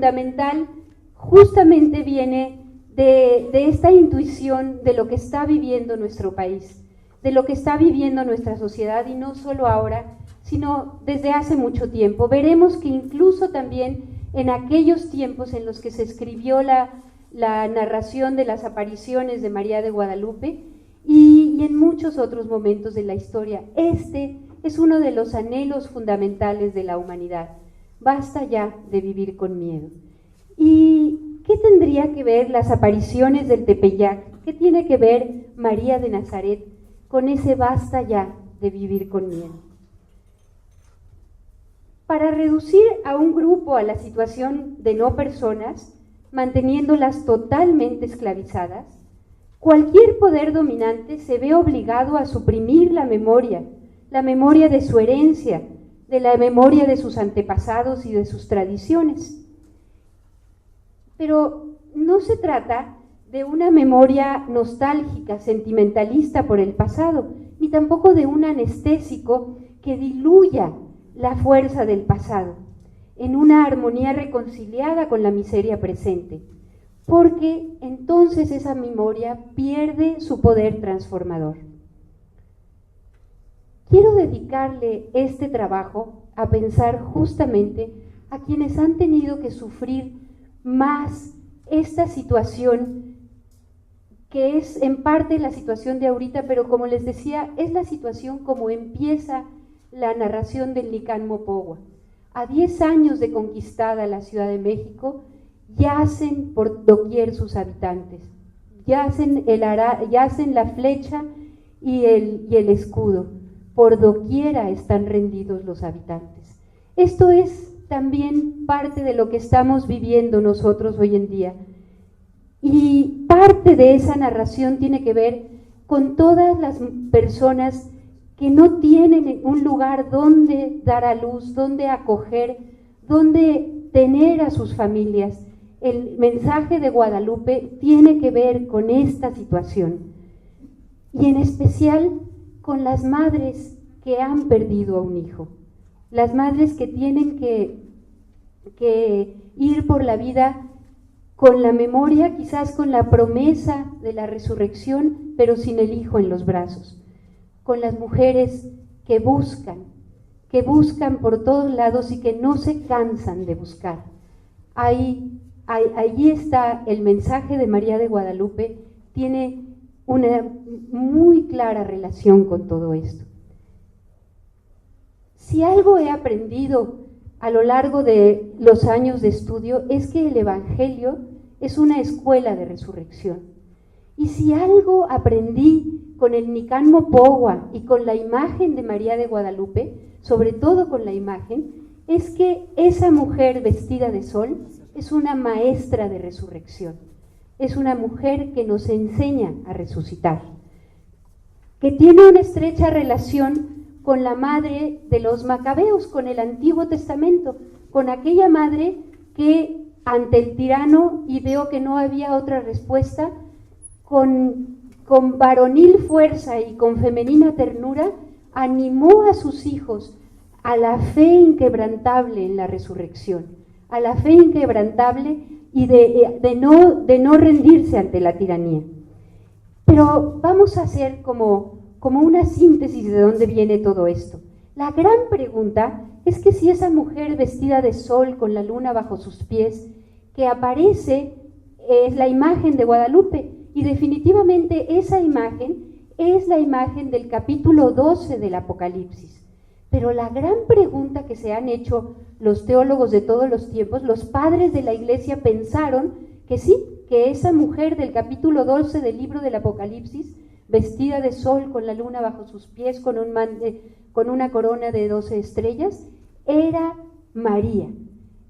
fundamental justamente viene de esta intuición de lo que está viviendo nuestro país, de lo que está viviendo nuestra sociedad, y no solo ahora, sino desde hace mucho tiempo. Veremos que incluso también en aquellos tiempos en los que se escribió la narración de las apariciones de María de Guadalupe y en muchos otros momentos de la historia, este es uno de los anhelos fundamentales de la humanidad. Basta ya de vivir con miedo. ¿Y qué tendría que ver las apariciones del Tepeyac? ¿Qué tiene que ver María de Nazaret con ese basta ya de vivir con miedo? Para reducir a un grupo a la situación de no personas, manteniéndolas totalmente esclavizadas, cualquier poder dominante se ve obligado a suprimir la memoria de su herencia, de la memoria de sus antepasados y de sus tradiciones. Pero no se trata de una memoria nostálgica, sentimentalista por el pasado, ni tampoco de un anestésico que diluya la fuerza del pasado en una armonía reconciliada con la miseria presente, porque entonces esa memoria pierde su poder transformador. Quiero dedicarle este trabajo a pensar justamente a quienes han tenido que sufrir más esta situación, que es en parte la situación de ahorita, pero como les decía, es la situación como empieza la narración del Nicán Mopogua. A 10 años de conquistada la Ciudad de México, yacen por doquier sus habitantes, yacen la flecha y el escudo, por doquiera están rendidos los habitantes. Esto es también parte de lo que estamos viviendo nosotros hoy en día, y parte de esa narración tiene que ver con todas las personas que no tienen un lugar donde dar a luz, donde acoger, donde tener a sus familias. El mensaje de Guadalupe tiene que ver con esta situación, y en especial con las madres que han perdido a un hijo, las madres que tienen que ir por la vida con la memoria, quizás con la promesa de la resurrección, pero sin el hijo en los brazos, con las mujeres que buscan por todos lados y que no se cansan de buscar. Allí está el mensaje de María de Guadalupe, tiene una muy clara relación con todo esto. Si algo he aprendido a lo largo de los años de estudio es que el Evangelio es una escuela de resurrección. Y si algo aprendí con el Nicán Mopogua y con la imagen de María de Guadalupe, sobre todo con la imagen, es que esa mujer vestida de sol es una maestra de resurrección, es una mujer que nos enseña a resucitar, que tiene una estrecha relación con la madre de los macabeos, con el Antiguo Testamento, con aquella madre que ante el tirano, y veo que no había otra respuesta, con varonil fuerza y con femenina ternura, animó a sus hijos a la fe inquebrantable en la resurrección, a la fe inquebrantable y de no rendirse ante la tiranía. Pero vamos a hacer como una síntesis de dónde viene todo esto. La gran pregunta es que si esa mujer vestida de sol con la luna bajo sus pies, que aparece, es la imagen de Guadalupe, y definitivamente esa imagen es la imagen del capítulo 12 del Apocalipsis. Pero la gran pregunta que se han hecho los teólogos de todos los tiempos, los padres de la Iglesia pensaron que sí, que esa mujer del capítulo 12 del libro del Apocalipsis, vestida de sol con la luna bajo sus pies, con una corona de 12 estrellas, era María.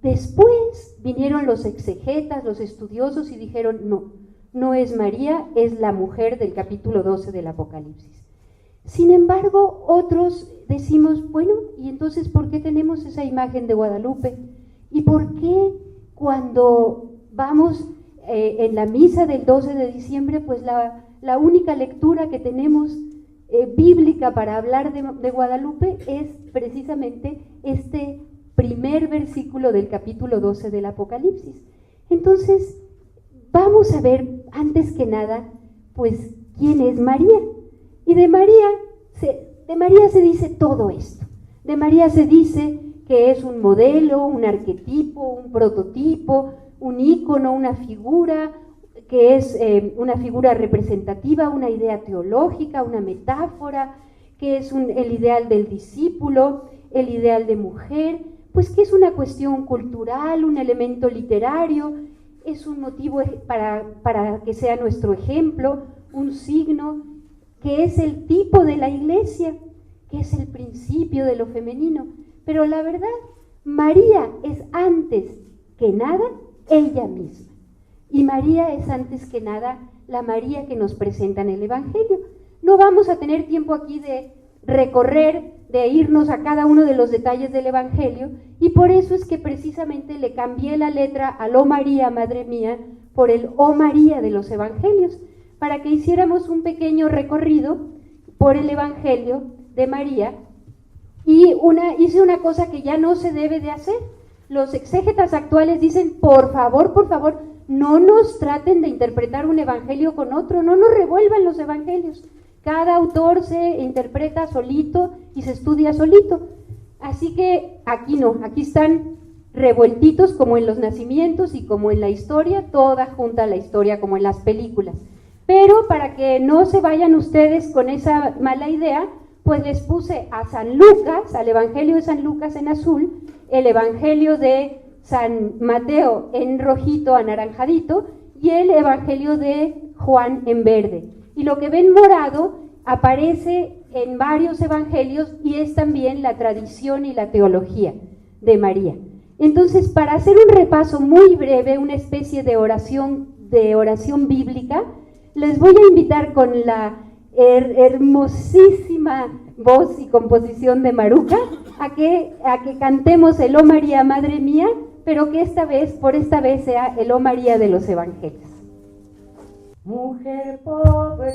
Después vinieron los exegetas, los estudiosos, y dijeron no es María, es la mujer del capítulo 12 del Apocalipsis. Sin embargo, otros decimos, bueno, ¿y entonces por qué tenemos esa imagen de Guadalupe? ¿Y por qué cuando vamos en la misa del 12 de diciembre, pues la única lectura que tenemos bíblica para hablar de Guadalupe es precisamente este primer versículo del capítulo 12 del Apocalipsis. Entonces, vamos a ver, antes que nada, pues, ¿quién es María? Y de María se dice todo esto. De María se dice que es un modelo, un arquetipo, un prototipo, un ícono, una figura, que es una figura representativa, una idea teológica, una metáfora, que es el ideal del discípulo, el ideal de mujer, pues que es una cuestión cultural, un elemento literario, es un motivo para que sea nuestro ejemplo, un signo, que es el tipo de la iglesia, que es el principio de lo femenino. Pero la verdad, María es antes que nada ella misma. Y María es antes que nada la María que nos presenta en el Evangelio. No vamos a tener tiempo aquí de recorrer, de irnos a cada uno de los detalles del Evangelio, y por eso es que precisamente le cambié la letra al Oh María, Madre mía, por el Oh María de los Evangelios, para que hiciéramos un pequeño recorrido por el Evangelio de María, y hice una cosa que ya no se debe de hacer. Los exégetas actuales dicen, por favor, no nos traten de interpretar un evangelio con otro, no nos revuelvan los evangelios. Cada autor se interpreta solito y se estudia solito. Así que aquí no, aquí están revueltitos como en los nacimientos y como en la historia, toda junta la historia como en las películas. Pero para que no se vayan ustedes con esa mala idea, pues les puse a San Lucas, al Evangelio de San Lucas en azul, el Evangelio de San Mateo en rojito anaranjadito y el Evangelio de Juan en verde. Y lo que ven morado aparece en varios evangelios y es también la tradición y la teología de María. Entonces, para hacer un repaso muy breve, una especie de oración bíblica, les voy a invitar con la hermosísima voz y composición de Maruca a que cantemos el Oh María, Madre mía, pero que por esta vez sea el Oh María de los Evangelios. Mujer pobre,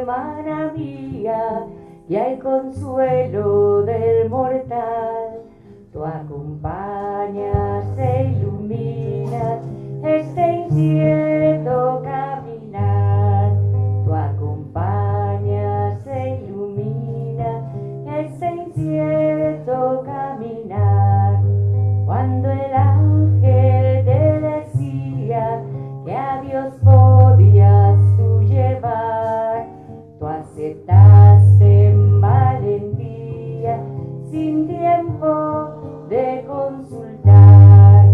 hermana mía, y al consuelo del mortal, tú acompañas e iluminas este incierto caminar. Tú acompañas e iluminas este incierto caminar. Cuando el ángel te decía que a Dios podías tú llevar, tú aceptaste en valentía, sin tiempo de consultar.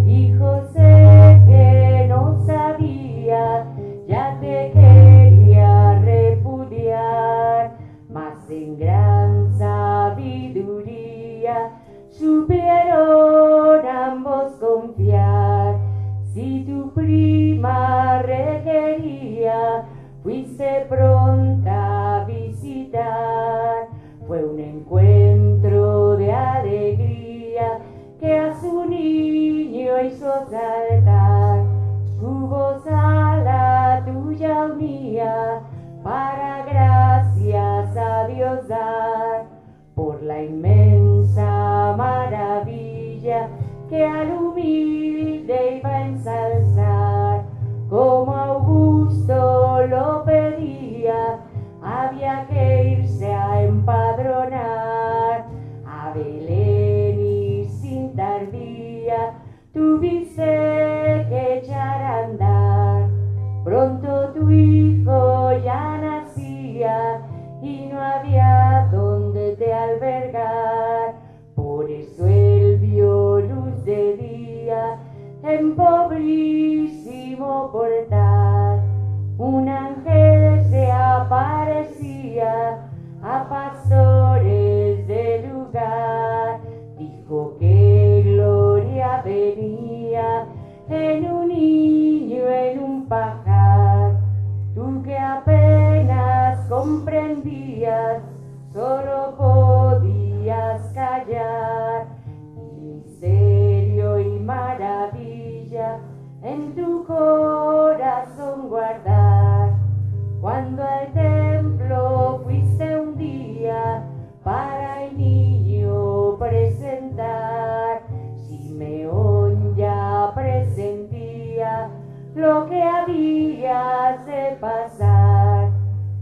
Y José, que no sabía, ya te quería repudiar, mas en gran sabiduría supieron ambos confiar. Si tu prima requería, fuiste pronta a visitar. Fue un encuentro de alegría que a su niño hizo saltar. Su voz a la tuya unía, para gracias a Dios dar, por la inmensa maravilla que al humilde iba a ensalzar. Como Augusto lo pedía, había que irse a empadronar a Belén, y sin tardía tuviste que echar a andar. Pronto tu hijo ya nacía y no había donde te albergar. Por eso él vio luz de día en pobrísimo portal. Un ángel se aparecía a pastores del lugar. Dijo que gloria venía en un niño, en un pajar. Tú que apenas comprendías, solo podías callar. Misterio y maravilla en tu corazón guardar. Cuando al templo fuiste un día para el niño presentar, habías de pasar.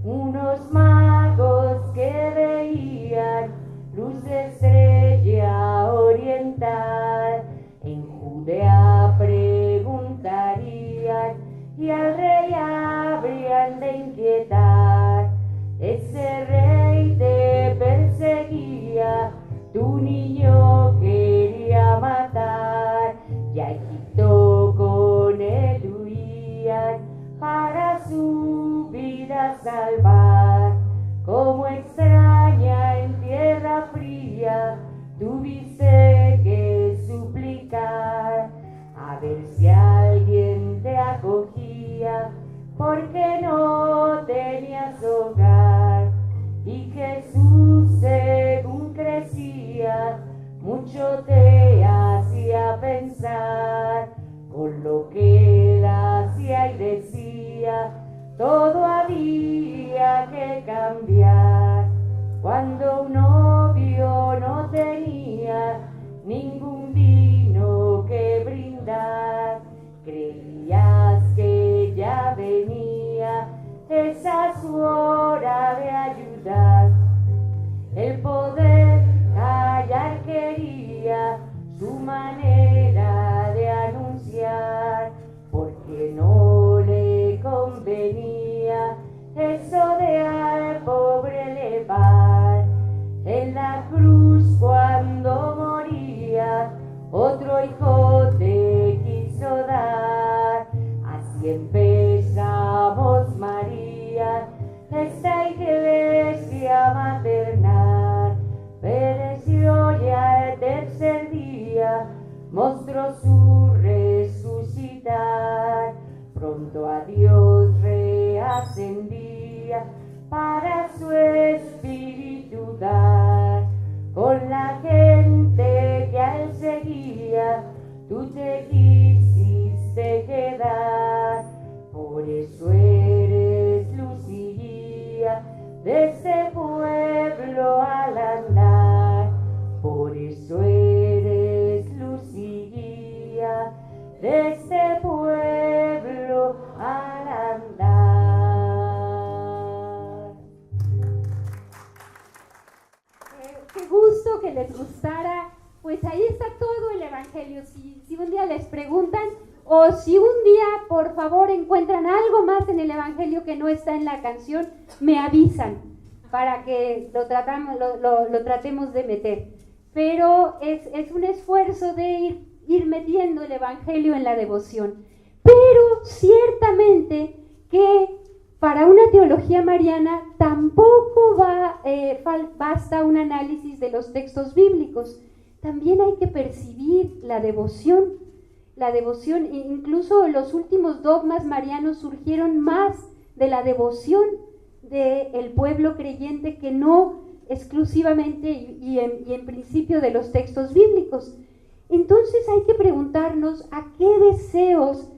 Unos magos que veían luz de estrella oriental, en Judea preguntarían y al rey habrían de inquietar. Ese rey te perseguía, tu niño quería matar, y a Egipto con él huían para su vida salvar. Como extraña en tierra fría, tuviste que suplicar, a ver si alguien te acogía, porque no tenías hogar. Y Jesús, según crecía, mucho te hacía pensar, con lo que él hacía y decía, todo había que cambiar. Cuando un novio no tenía ningún vino que brindar, creías que ya venía esa su hora de ayudar. El poder callar quería, su manera de anunciar, porque no le convenía eso de al pobre elevar. En la cruz cuando moría, otro hijo te quiso dar. Así empezamos, María, esta iglesia maternal. Pereció ya el tercer día, mostró su resucitar. Pronto a Dios reascendía para su espíritu dar. Con la gente que a él seguía, tú te quisiste quedar. Por eso eres luz y guía de este pueblo al andar. Por eso eres luz y guía de este pueblo al andar. Qué gusto que les gustara. Pues ahí está todo el Evangelio. Si un día les preguntan, o si un día por favor encuentran algo más en el Evangelio que no está en la canción, me avisan para que lo tratemos de meter. Pero es un esfuerzo de ir metiendo el Evangelio en la devoción. Pero ciertamente que para una teología mariana tampoco basta un análisis de los textos bíblicos. También hay que percibir la devoción. La devoción, incluso los últimos dogmas marianos surgieron más de la devoción del pueblo creyente que no exclusivamente y en principio de los textos bíblicos. Entonces hay que preguntarnos a qué deseos,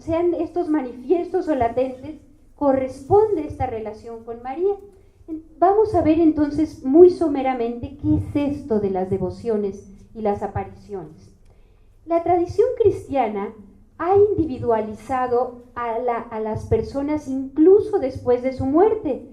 sean estos manifiestos o latentes, corresponde esta relación con María. Vamos a ver entonces muy someramente qué es esto de las devociones y las apariciones. La tradición cristiana ha individualizado a las personas incluso después de su muerte,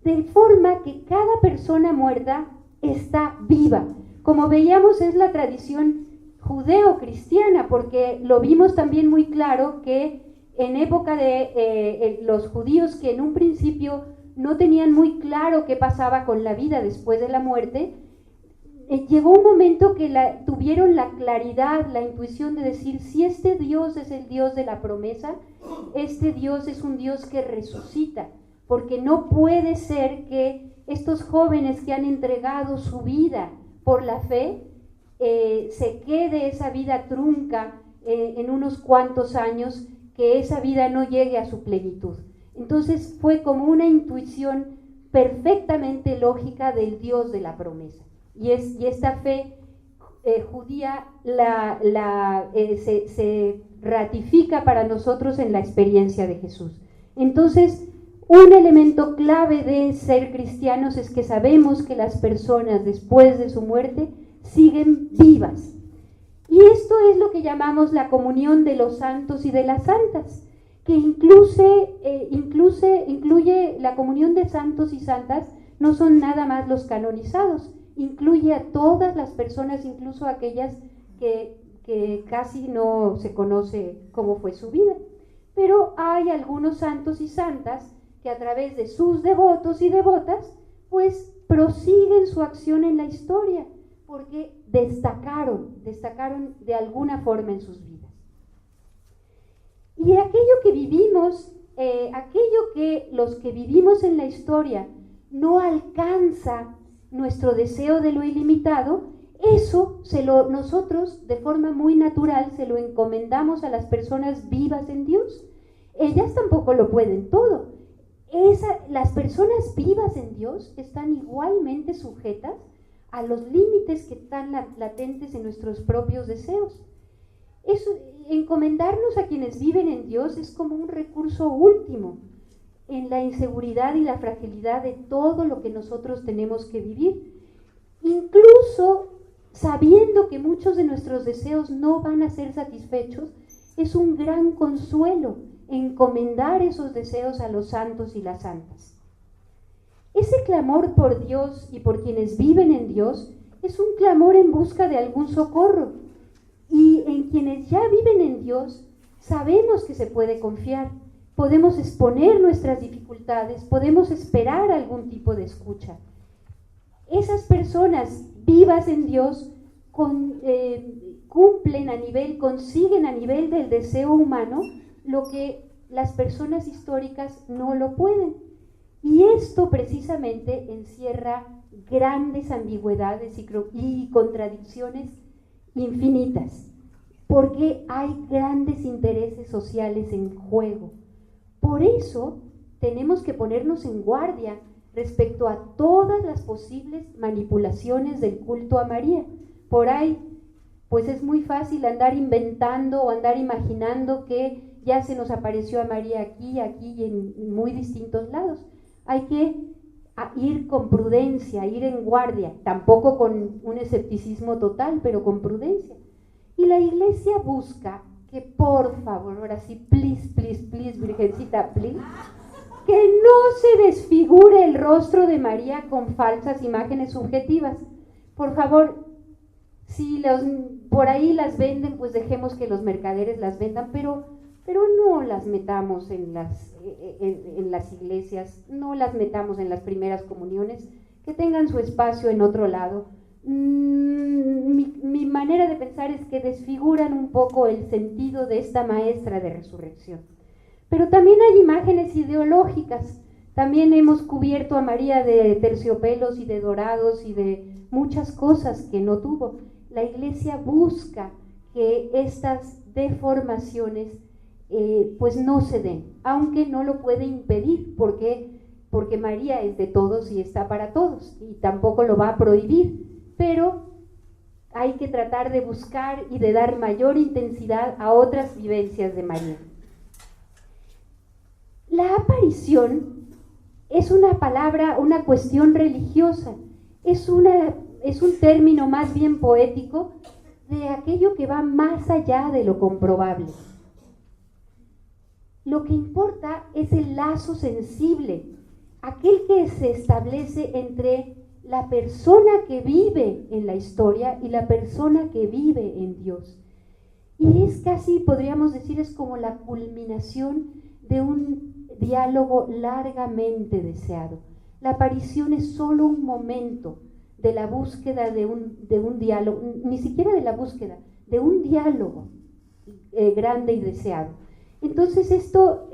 de forma que cada persona muerta está viva. Como veíamos, es la tradición judeo-cristiana, porque lo vimos también muy claro que en época de los judíos, que en un principio no tenían muy claro qué pasaba con la vida después de la muerte, llegó un momento que tuvieron la claridad, la intuición de decir, si este Dios es el Dios de la promesa, este Dios es un Dios que resucita, porque no puede ser que estos jóvenes que han entregado su vida por la fe, se quede esa vida trunca en unos cuantos años, que esa vida no llegue a su plenitud. Entonces fue como una intuición perfectamente lógica del Dios de la promesa. Y esta fe judía se ratifica para nosotros en la experiencia de Jesús. Entonces, un elemento clave de ser cristianos es que sabemos que las personas después de su muerte siguen vivas. Y esto es lo que llamamos la comunión de los santos y de las santas, que incluye la comunión de santos y santas, no son nada más los canonizados, incluye a todas las personas, incluso aquellas que casi no se conoce cómo fue su vida. Pero hay algunos santos y santas que a través de sus devotos y devotas, pues prosiguen su acción en la historia, porque destacaron de alguna forma en sus vidas. Y aquello que vivimos, aquello que los que vivimos en la historia no alcanza nuestro deseo de lo ilimitado, eso nosotros de forma muy natural se lo encomendamos a las personas vivas en Dios. Ellas tampoco lo pueden todo. Las personas vivas en Dios están igualmente sujetas a los límites que están latentes en nuestros propios deseos. Encomendarnos a quienes viven en Dios es como un recurso último en la inseguridad y la fragilidad de todo lo que nosotros tenemos que vivir. Incluso sabiendo que muchos de nuestros deseos no van a ser satisfechos, es un gran consuelo encomendar esos deseos a los santos y las santas. Ese clamor por Dios y por quienes viven en Dios es un clamor en busca de algún socorro. Y en quienes ya viven en Dios sabemos que se puede confiar, podemos exponer nuestras dificultades, podemos esperar algún tipo de escucha. Esas personas vivas en Dios consiguen a nivel del deseo humano lo que las personas históricas no lo pueden. Y esto precisamente encierra grandes ambigüedades y contradicciones infinitas, porque hay grandes intereses sociales en juego. Por eso tenemos que ponernos en guardia respecto a todas las posibles manipulaciones del culto a María. Por ahí, pues es muy fácil andar inventando o andar imaginando que ya se nos apareció a María aquí y en muy distintos lados. Hay que ir con prudencia, ir en guardia, tampoco con un escepticismo total, pero con prudencia. Y la Iglesia busca que, por favor, ahora sí, please, Virgencita, please, que no se desfigure el rostro de María con falsas imágenes subjetivas. Por favor, si por ahí las venden, pues dejemos que los mercaderes las vendan, pero no las metamos en las iglesias, no las metamos en las primeras comuniones, que tengan su espacio en otro lado. Mi manera de pensar es que desfiguran un poco el sentido de esta maestra de resurrección. Pero también hay imágenes ideológicas. También hemos cubierto a María de terciopelos y de dorados y de muchas cosas que no tuvo. La Iglesia busca que estas deformaciones pues no se den, aunque no lo puede impedir, porque María es de todos y está para todos, y tampoco lo va a prohibir, pero hay que tratar de buscar y de dar mayor intensidad a otras vivencias de María. La aparición es una palabra, una cuestión religiosa, es un término más bien poético de aquello que va más allá de lo comprobable. Lo que importa es el lazo sensible, aquel que se establece entre la persona que vive en la historia y la persona que vive en Dios. Y es casi, podríamos decir, es como la culminación de un diálogo largamente deseado. La aparición es solo un momento de la búsqueda de un diálogo, ni siquiera de la búsqueda, de un diálogo grande y deseado. Entonces esto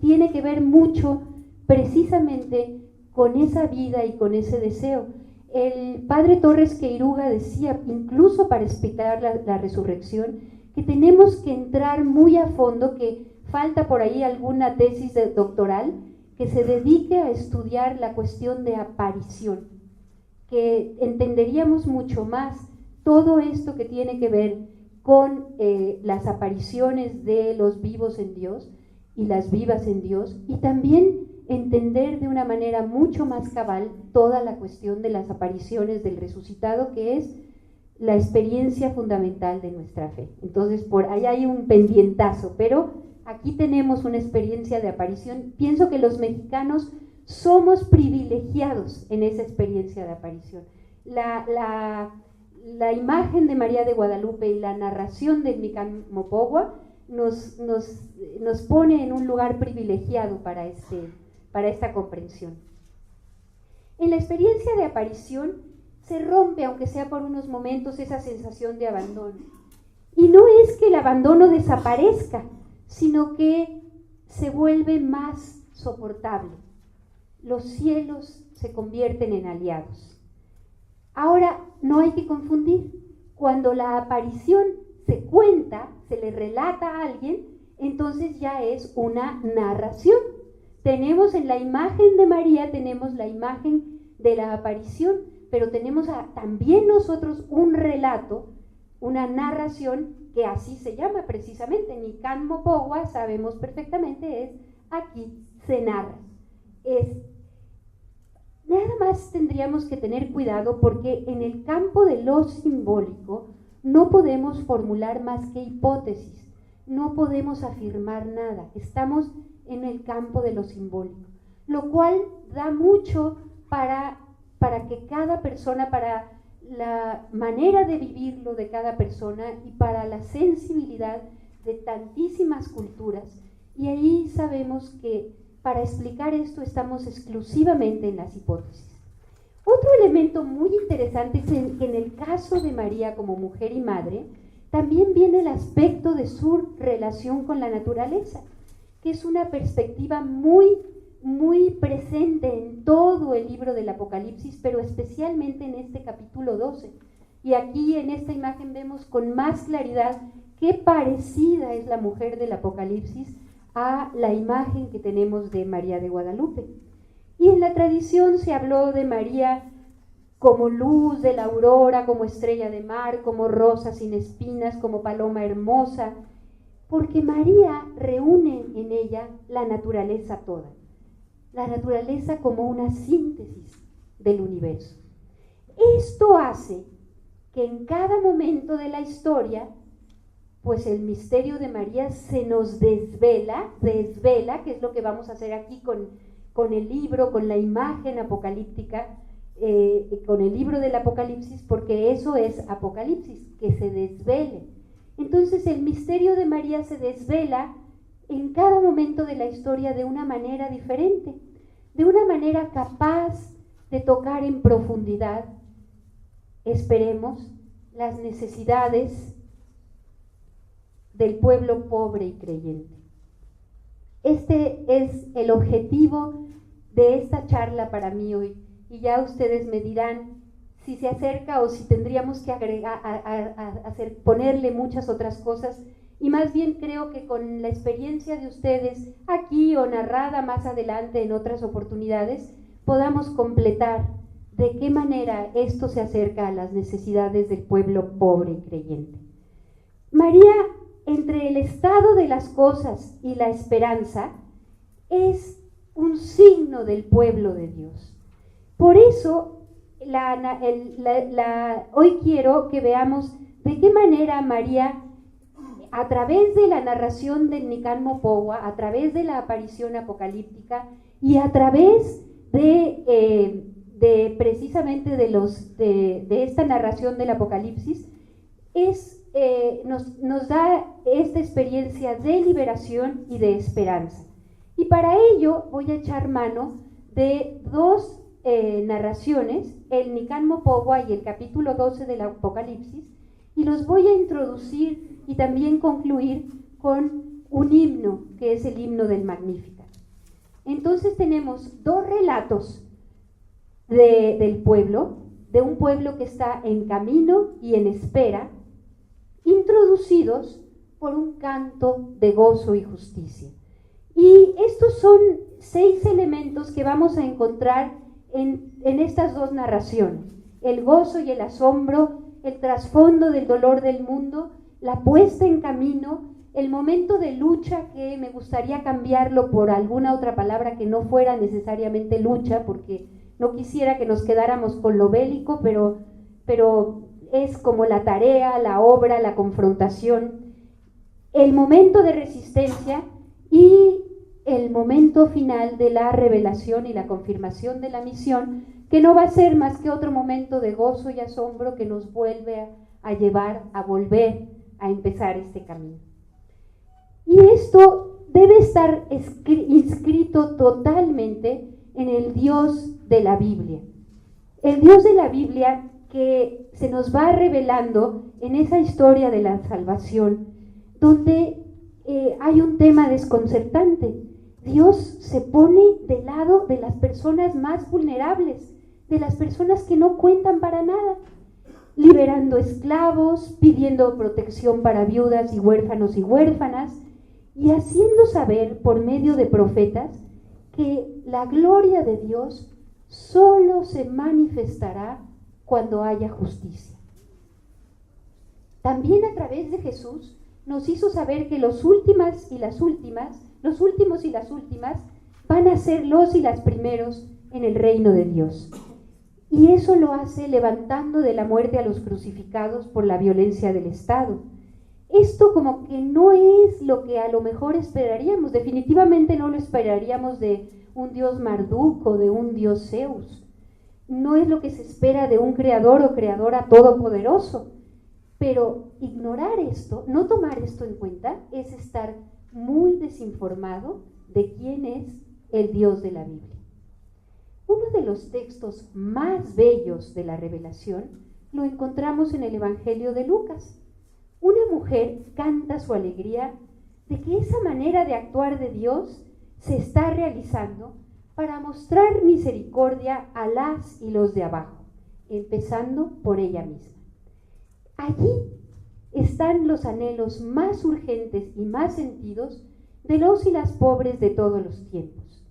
tiene que ver mucho precisamente con esa vida y con ese deseo. El padre Torres Queiruga decía, incluso para explicar la resurrección, que tenemos que entrar muy a fondo, que falta por ahí alguna tesis doctoral que se dedique a estudiar la cuestión de aparición, que entenderíamos mucho más todo esto que tiene que ver con las apariciones de los vivos en Dios y las vivas en Dios, y también entender de una manera mucho más cabal toda la cuestión de las apariciones del resucitado, que es la experiencia fundamental de nuestra fe. Entonces, por ahí hay un pendientazo, pero aquí tenemos una experiencia de aparición. Pienso que los mexicanos somos privilegiados en esa experiencia de aparición. La imagen de María de Guadalupe y la narración del Nicán Mopogua nos pone en un lugar privilegiado para esta comprensión. En la experiencia de aparición se rompe, aunque sea por unos momentos, esa sensación de abandono. Y no es que el abandono desaparezca, sino que se vuelve más soportable. Los cielos se convierten en aliados. Ahora, no hay que confundir. Cuando la aparición se cuenta, se le relata a alguien, entonces ya es una narración. Tenemos en la imagen de María, tenemos la imagen de la aparición, pero tenemos también nosotros un relato, una narración que así se llama precisamente. Nicán Mopogua, sabemos perfectamente, es aquí se narra. Nada más tendríamos que tener cuidado porque en el campo de lo simbólico no podemos formular más que hipótesis, no podemos afirmar nada, estamos en el campo de lo simbólico, lo cual da mucho para que cada persona, para la manera de vivirlo de cada persona y para la sensibilidad de tantísimas culturas. Y ahí sabemos que para explicar esto estamos exclusivamente en las hipótesis. Otro elemento muy interesante es que en el caso de María como mujer y madre, también viene el aspecto de su relación con la naturaleza, que es una perspectiva muy presente en todo el libro del Apocalipsis, pero especialmente en este capítulo 12. Y aquí en esta imagen vemos con más claridad qué parecida es la mujer del Apocalipsis a la imagen que tenemos de María de Guadalupe. Y en la tradición se habló de María como luz de la aurora, como estrella de mar, como rosa sin espinas, como paloma hermosa, porque María reúne en ella la naturaleza toda, la naturaleza como una síntesis del universo. Esto hace que en cada momento de la historia, pues el misterio de María se nos desvela, que es lo que vamos a hacer aquí con el libro, con la imagen apocalíptica, con el libro del Apocalipsis, porque eso es Apocalipsis, que se desvele. Entonces el misterio de María se desvela en cada momento de la historia de una manera diferente, de una manera capaz de tocar en profundidad, esperemos, las necesidades del pueblo pobre y creyente. Este es el objetivo de esta charla para mí hoy, y ya ustedes me dirán si se acerca o si tendríamos que ponerle muchas otras cosas, y más bien creo que con la experiencia de ustedes aquí o narrada más adelante en otras oportunidades, podamos completar de qué manera esto se acerca a las necesidades del pueblo pobre y creyente. María, entre el estado de las cosas y la esperanza, es un signo del pueblo de Dios. Por eso, hoy quiero que veamos de qué manera María, a través de la narración del Nicán Mopogua, a través de la aparición apocalíptica y a través precisamente de esta narración del Apocalipsis, nos da esta experiencia de liberación y de esperanza. Y para ello voy a echar mano de dos narraciones, el Nicán Mopogua y el capítulo 12 del Apocalipsis, y los voy a introducir y también concluir con un himno, que es el himno del Magnificat. Entonces tenemos dos relatos del pueblo, de un pueblo que está en camino y en espera, introducidos por un canto de gozo y justicia. Y estos son 6 elementos que vamos a encontrar en estas dos narraciones: el gozo y el asombro, el trasfondo del dolor del mundo, la puesta en camino, el momento de lucha, que me gustaría cambiarlo por alguna otra palabra que no fuera necesariamente lucha, porque no quisiera que nos quedáramos con lo bélico, pero es como la tarea, la obra, la confrontación, el momento de resistencia y el momento final de la revelación y la confirmación de la misión, que no va a ser más que otro momento de gozo y asombro que nos vuelve a llevar a volver a empezar este camino. Y esto debe estar inscrito totalmente en el Dios de la Biblia. El Dios de la Biblia que se nos va revelando en esa historia de la salvación, donde hay un tema desconcertante. Dios se pone del lado de las personas más vulnerables, de las personas que no cuentan para nada, liberando esclavos, pidiendo protección para viudas y huérfanos y huérfanas, y haciendo saber por medio de profetas que la gloria de Dios solo se manifestará cuando haya justicia. También a través de Jesús nos hizo saber que los últimos y las últimas van a ser los y las primeros en el reino de Dios. Y eso lo hace levantando de la muerte a los crucificados por la violencia del Estado. Esto como que no es lo que a lo mejor esperaríamos, definitivamente no lo esperaríamos de un dios Marduk o de un dios Zeus. No es lo que se espera de un creador o creadora todopoderoso. Pero ignorar esto, no tomar esto en cuenta, es estar muy desinformado de quién es el Dios de la Biblia. Uno de los textos más bellos de la revelación lo encontramos en el Evangelio de Lucas. Una mujer canta su alegría de que esa manera de actuar de Dios se está realizando para mostrar misericordia a las y los de abajo, empezando por ella misma. Allí están los anhelos más urgentes y más sentidos de los y las pobres de todos los tiempos.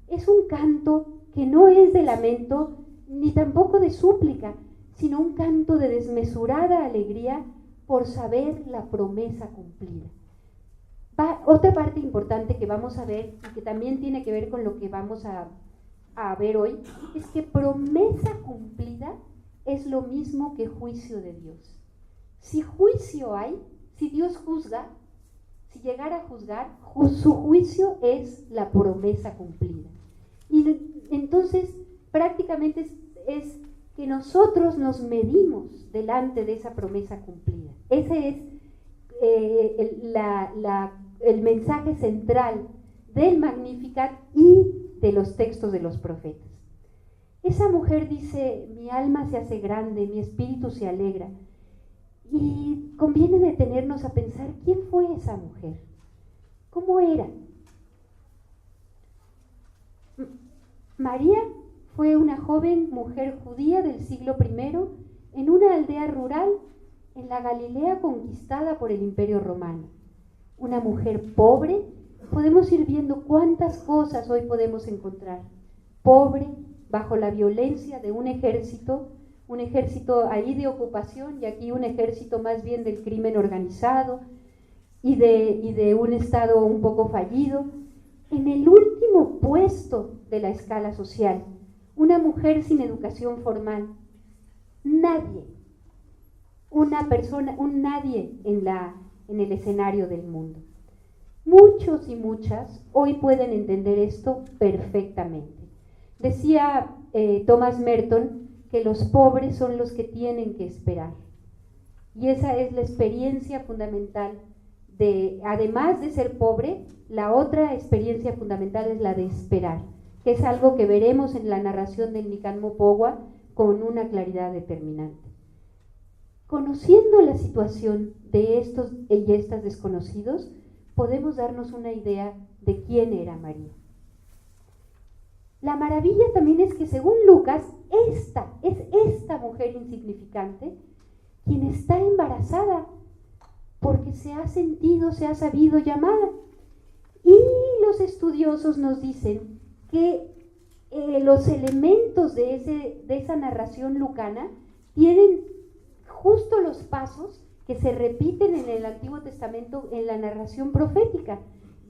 Es un canto que no es de lamento ni tampoco de súplica, sino un canto de desmesurada alegría por saber la promesa cumplida. Otra parte importante que vamos a ver y que también tiene que ver con lo que vamos a ver hoy es que promesa cumplida es lo mismo que juicio de Dios. Si juicio hay, si Dios juzga, si llegara a juzgar, su juicio es la promesa cumplida. Y entonces prácticamente es que nosotros nos medimos delante de esa promesa cumplida. Ese es el mensaje central del Magnificat y de los textos de los profetas. Esa mujer dice: mi alma se hace grande, mi espíritu se alegra. Y conviene detenernos a pensar quién fue esa mujer, cómo era. María fue una joven mujer judía del siglo I en una aldea rural en la Galilea conquistada por el Imperio Romano. Una mujer pobre, podemos ir viendo cuántas cosas hoy podemos encontrar. Pobre, bajo la violencia de un ejército ahí de ocupación y aquí un ejército más bien del crimen organizado y de un Estado un poco fallido. En el último puesto de la escala social, una mujer sin educación formal, nadie, un nadie en el escenario del mundo. Muchos y muchas hoy pueden entender esto perfectamente. Decía Thomas Merton que los pobres son los que tienen que esperar. Y esa es la experiencia fundamental además de ser pobre, la otra experiencia fundamental es la de esperar, que es algo que veremos en la narración del Nican Mopogua con una claridad determinante. Conociendo la situación de estos y estas desconocidos, podemos darnos una idea de quién era María. La maravilla también es que según Lucas, esta mujer insignificante quien está embarazada porque se ha sabido llamada. Y los estudiosos nos dicen que los elementos de esa narración lucana tienen justo los pasos que se repiten en el Antiguo Testamento en la narración profética.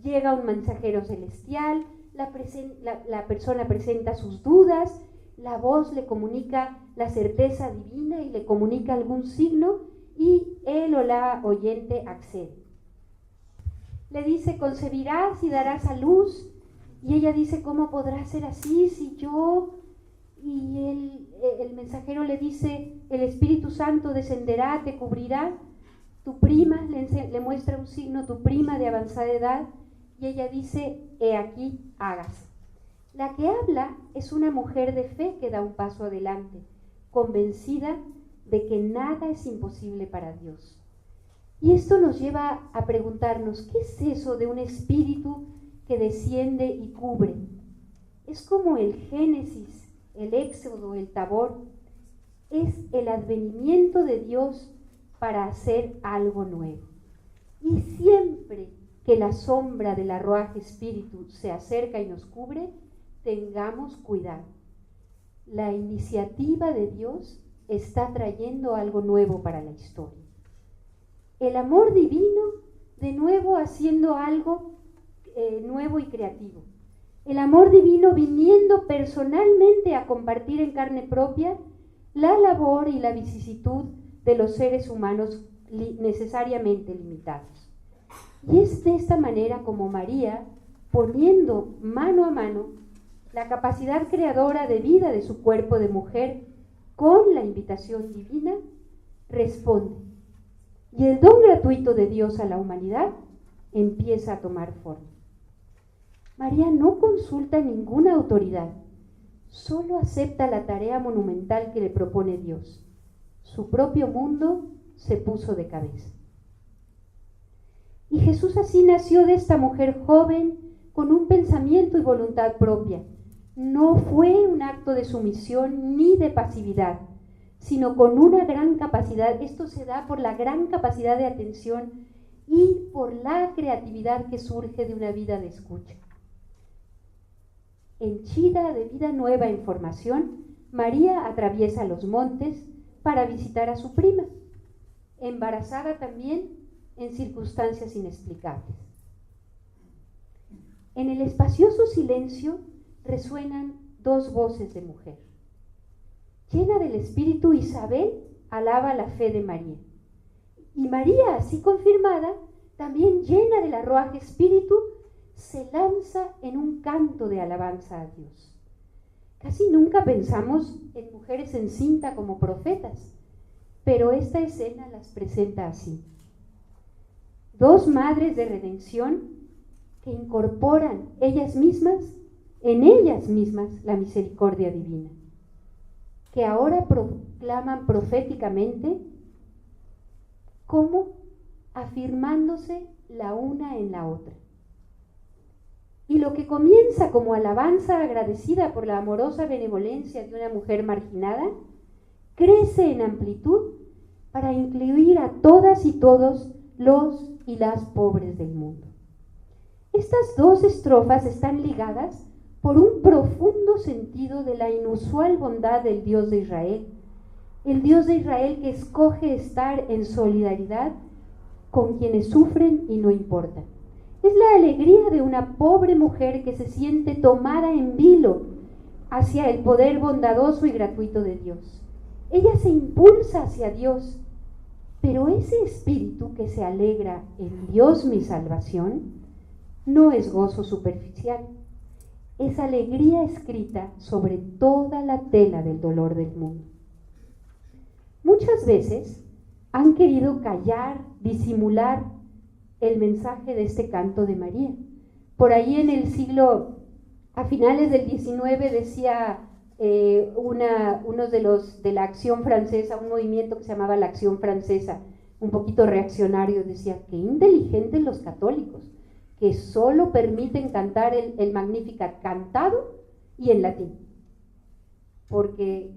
Llega un mensajero celestial, la persona presenta sus dudas, la voz le comunica la certeza divina y le comunica algún signo y él o la oyente accede. le dice, concebirás y darás a luz, y ella dice, ¿cómo podrá ser así si yo? Y el mensajero le dice, el Espíritu Santo descenderá, te cubrirá. Tu prima, le muestra un signo, tu prima de avanzada edad, y ella dice, he aquí, hágase. La que habla es una mujer de fe que da un paso adelante, convencida de que nada es imposible para Dios. Y esto nos lleva a preguntarnos, ¿qué es eso de un espíritu que desciende y cubre? Es como el Génesis, el Éxodo, el Tabor. Es el advenimiento de Dios para hacer algo nuevo. Y siempre que la sombra del Ruaj Espíritu se acerca y nos cubre, tengamos cuidado. La iniciativa de Dios está trayendo algo nuevo para la historia. El amor divino, de nuevo, haciendo algo nuevo y creativo. El amor divino viniendo personalmente a compartir en carne propia la labor y la vicisitud de los seres humanos necesariamente limitados. Y es de esta manera como María, poniendo mano a mano la capacidad creadora de vida de su cuerpo de mujer con la invitación divina, responde. Y el don gratuito de Dios a la humanidad empieza a tomar forma. María no consulta ninguna autoridad, solo acepta la tarea monumental que le propone Dios. Su propio mundo se puso de cabeza. Y Jesús así nació de esta mujer joven, con un pensamiento y voluntad propia. No fue un acto de sumisión ni de pasividad, sino con una gran capacidad. Esto se da por la gran capacidad de atención y por la creatividad que surge de una vida de escucha. Henchida de vida nueva en formación, María atraviesa los montes para visitar a su prima, embarazada también en circunstancias inexplicables. En el espacioso silencio resuenan dos voces de mujer. Llena del Espíritu, Isabel alaba la fe de María. Y María, así confirmada, también llena del Ruaj Espíritu, se lanza en un canto de alabanza a Dios. Casi nunca pensamos en mujeres en cinta como profetas, pero esta escena las presenta así. Dos madres de redención que incorporan en ellas mismas la misericordia divina, que ahora proclaman proféticamente como afirmándose la una en la otra. Y lo que comienza como alabanza agradecida por la amorosa benevolencia de una mujer marginada, crece en amplitud para incluir a todas y todos los y las pobres del mundo. Estas dos estrofas están ligadas por un profundo sentido de la inusual bondad del Dios de Israel, el Dios de Israel que escoge estar en solidaridad con quienes sufren y no importan. Es la alegría de una pobre mujer que se siente tomada en vilo hacia el poder bondadoso y gratuito de Dios. Ella se impulsa hacia Dios, pero ese espíritu que se alegra en Dios mi salvación no es gozo superficial, es alegría escrita sobre toda la tela del dolor del mundo. Muchas veces han querido callar, disimular el mensaje de este canto de María. Por ahí en el siglo, a finales del XIX, decía uno de la Acción Francesa, un movimiento que se llamaba la Acción Francesa, un poquito reaccionario, decía, qué inteligentes los católicos, que solo permiten cantar el Magnificat cantado y en latín. Porque,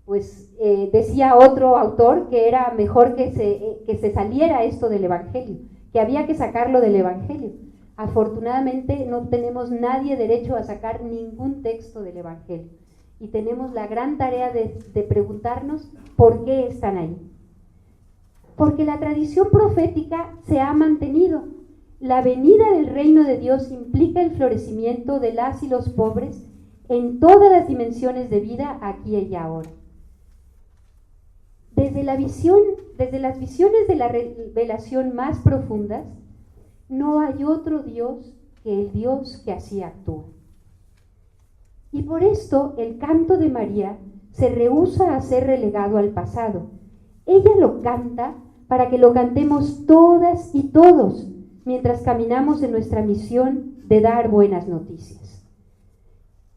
pues, decía otro autor que era mejor que se saliera esto del Evangelio, que había que sacarlo del Evangelio. Afortunadamente no tenemos nadie derecho a sacar ningún texto del Evangelio y tenemos la gran tarea de preguntarnos por qué están ahí. Porque la tradición profética se ha mantenido. La venida del reino de Dios implica el florecimiento de las y los pobres en todas las dimensiones de vida aquí y ahora. Desde las visiones de la revelación más profundas, No hay otro Dios que el Dios que así actúa. Y por esto el canto de María se rehúsa a ser relegado al pasado. Ella lo canta para que lo cantemos todas y todos mientras caminamos en nuestra misión de dar buenas noticias.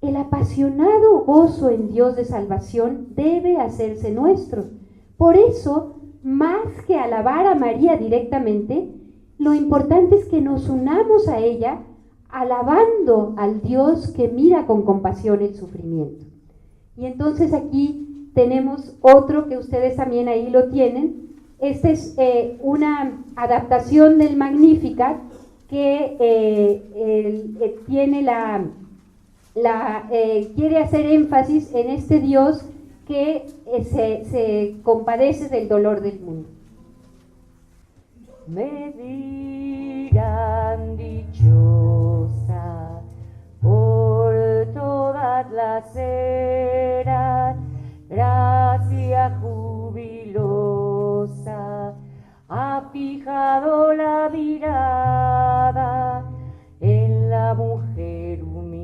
El apasionado gozo en Dios de salvación debe hacerse nuestro. Por eso, más que alabar a María directamente, lo importante es que nos unamos a ella alabando al Dios que mira con compasión el sufrimiento. Y entonces aquí tenemos otro que ustedes también ahí lo tienen. Esta es una adaptación del Magnificat que tiene quiere hacer énfasis en este Dios que se compadece del dolor del mundo. Me dirán dichosa por todas las eras, gracia jubilosa ha fijado la mirada en la mujer humillada,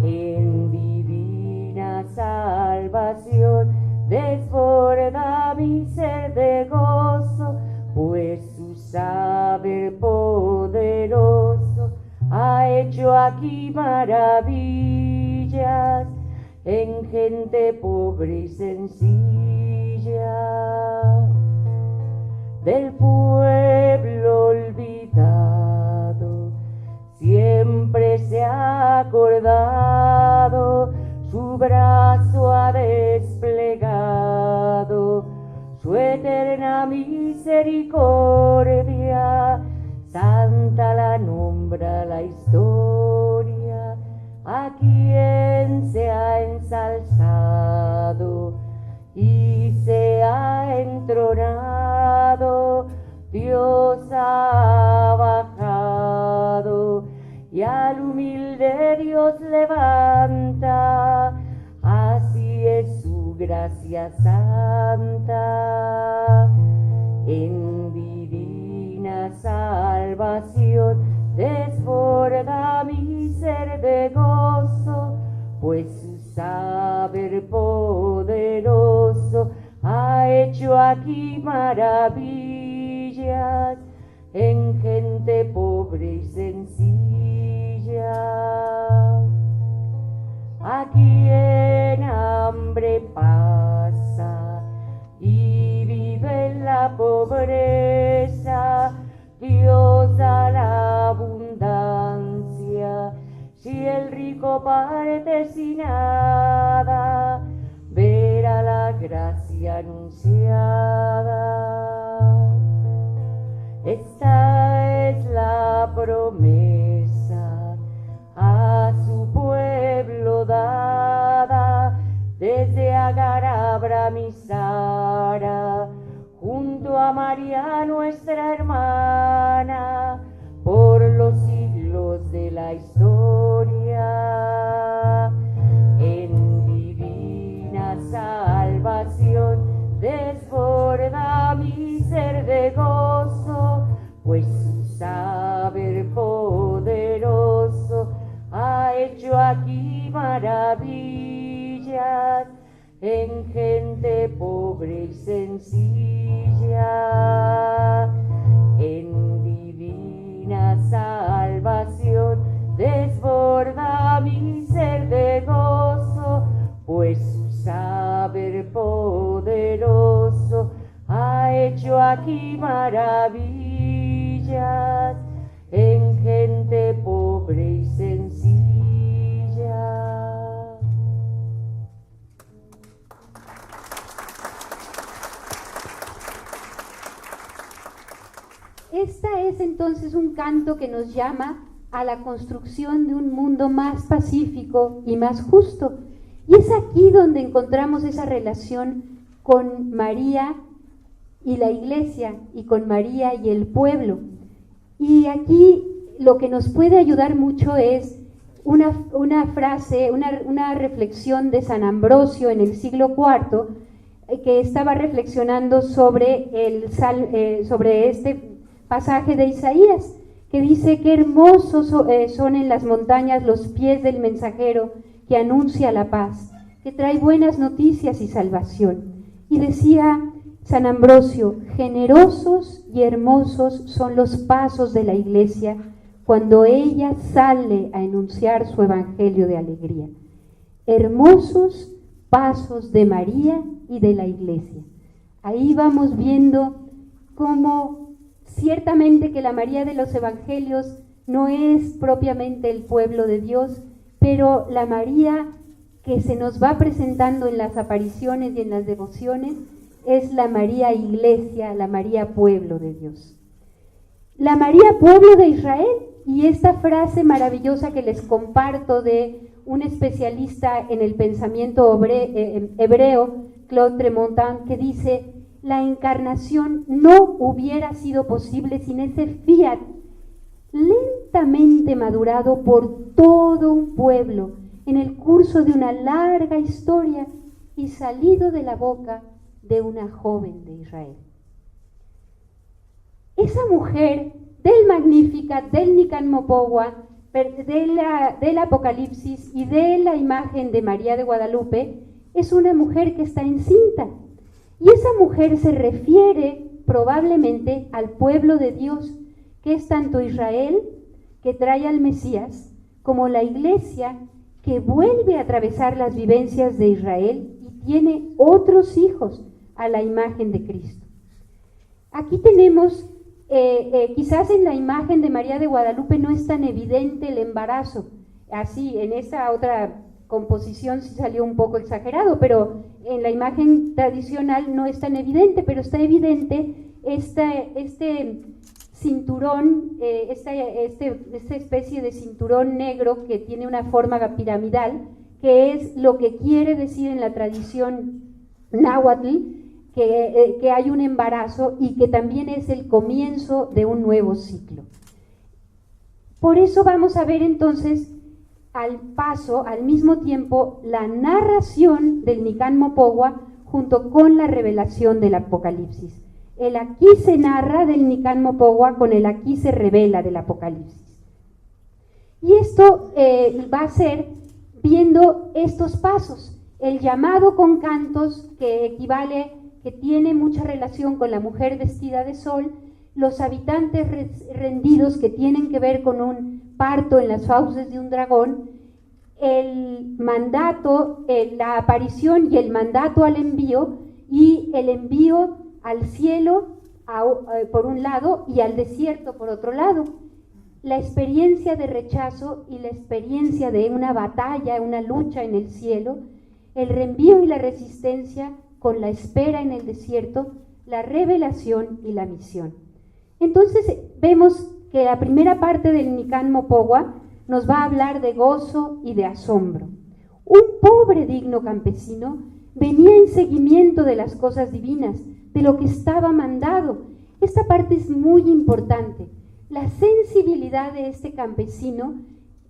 en divina salvación desborda mi ser de gozo, pues su saber poderoso ha hecho aquí maravillas en gente pobre y sencilla. Del pueblo olvidado siempre se ha acordado, su brazo ha desplegado, su eterna misericordia, santa la nombra la historia, a quien se ha ensalzado y se ha entronado, Dios ha bajado y al humilde Dios levanta, así es su gracia santa. En divina salvación desborda mi ser de gozo, pues su saber poderoso ha hecho aquí maravillas en gente pobre y sencilla. Aquí en hambre pasa y vive en la pobreza, Dios da la abundancia. Si el rico parte sin nada, verá la gracia anunciada. Esta es la promesa a su pueblo dada, desde Agar, Abraham y Sara, junto a María nuestra hermana, por los siglos de la historia. En divina salvación desborda mi ser de gozo, pues su saber poderoso ha hecho aquí maravillas en gente pobre y sencilla. En divina salvación desborda mi ser de gozo, pues su saber poderoso ha hecho aquí maravillas en gente pobre y sencilla. Esta es entonces un canto que nos llama a la construcción de un mundo más pacífico y más justo. Y es aquí donde encontramos esa relación con María y la Iglesia, y con María y el pueblo. Y aquí lo que nos puede ayudar mucho es una frase, una reflexión de San Ambrosio en el siglo IV, que estaba reflexionando sobre, sobre este pasaje de Isaías, que dice: qué hermosos son en las montañas los pies del mensajero que anuncia la paz, que trae buenas noticias y salvación. Y decía San Ambrosio: generosos y hermosos son los pasos de la Iglesia cuando ella sale a enunciar su evangelio de alegría. Hermosos pasos de María y de la Iglesia. Ahí vamos viendo cómo ciertamente que la María de los Evangelios no es propiamente el pueblo de Dios, pero la María que se nos va presentando en las apariciones y en las devociones es la María Iglesia, la María pueblo de Dios. La María pueblo de Israel, y esta frase maravillosa que les comparto de un especialista en el pensamiento hebreo, Claude Tremontan, que dice: la encarnación no hubiera sido posible sin ese fiat lentamente madurado por todo un pueblo en el curso de una larga historia y salido de la boca de una joven de Israel. Esa mujer del Magnificat, del Nican Mopogua, del Apocalipsis y de la imagen de María de Guadalupe, es una mujer que está encinta. Y esa mujer se refiere probablemente al pueblo de Dios, que es tanto Israel, que trae al Mesías, como la Iglesia, que vuelve a atravesar las vivencias de Israel y tiene otros hijos a la imagen de Cristo. Aquí tenemos, quizás en la imagen de María de Guadalupe no es tan evidente el embarazo, así en esa otra composición sí salió un poco exagerado, pero en la imagen tradicional no es tan evidente, pero está evidente este cinturón, esta especie de cinturón negro que tiene una forma piramidal, que es lo que quiere decir en la tradición náhuatl que hay un embarazo y que también es el comienzo de un nuevo ciclo. Por eso vamos a ver entonces al mismo tiempo, la narración del Nican Mopogua junto con la revelación del Apocalipsis. El aquí se narra del Nican Mopogua con el aquí se revela del Apocalipsis. Y esto va a ser viendo estos pasos. El llamado con cantos, que tiene mucha relación con la mujer vestida de sol, los habitantes rendidos, que tienen que ver con un parto en las fauces de un dragón, el mandato, la aparición y el mandato al envío, y el envío al cielo por un lado y al desierto por otro lado. La experiencia de rechazo y la experiencia de una batalla, una lucha en el cielo, el reenvío y la resistencia con la espera en el desierto, la revelación y la misión. Entonces vemos que la primera parte del Nican Mopogua nos va a hablar de gozo y de asombro. Un pobre digno campesino venía en seguimiento de las cosas divinas, de lo que estaba mandado. Esta parte es muy importante. La sensibilidad de este campesino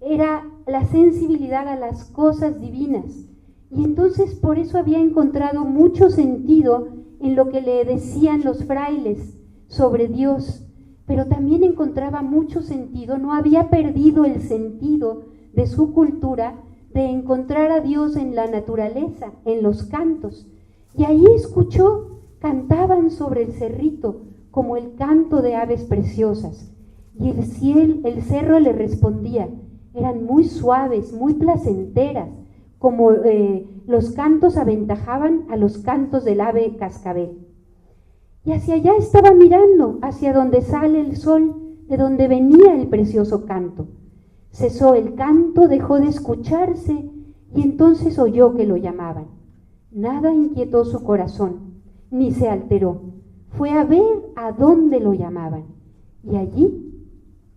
era la sensibilidad a las cosas divinas, y entonces por eso había encontrado mucho sentido en lo que le decían los frailes sobre Dios, pero también encontraba mucho sentido, no había perdido el sentido de su cultura de encontrar a Dios en la naturaleza, en los cantos. Y ahí escuchó, cantaban sobre el cerrito como el canto de aves preciosas, y el cerro le respondía, eran muy suaves, muy placenteras, como los cantos aventajaban a los cantos del ave cascabel. Y hacia allá estaba mirando, hacia donde sale el sol, de donde venía el precioso canto. Cesó el canto, dejó de escucharse, y entonces oyó que lo llamaban. Nada inquietó su corazón, ni se alteró. Fue a ver a dónde lo llamaban, y allí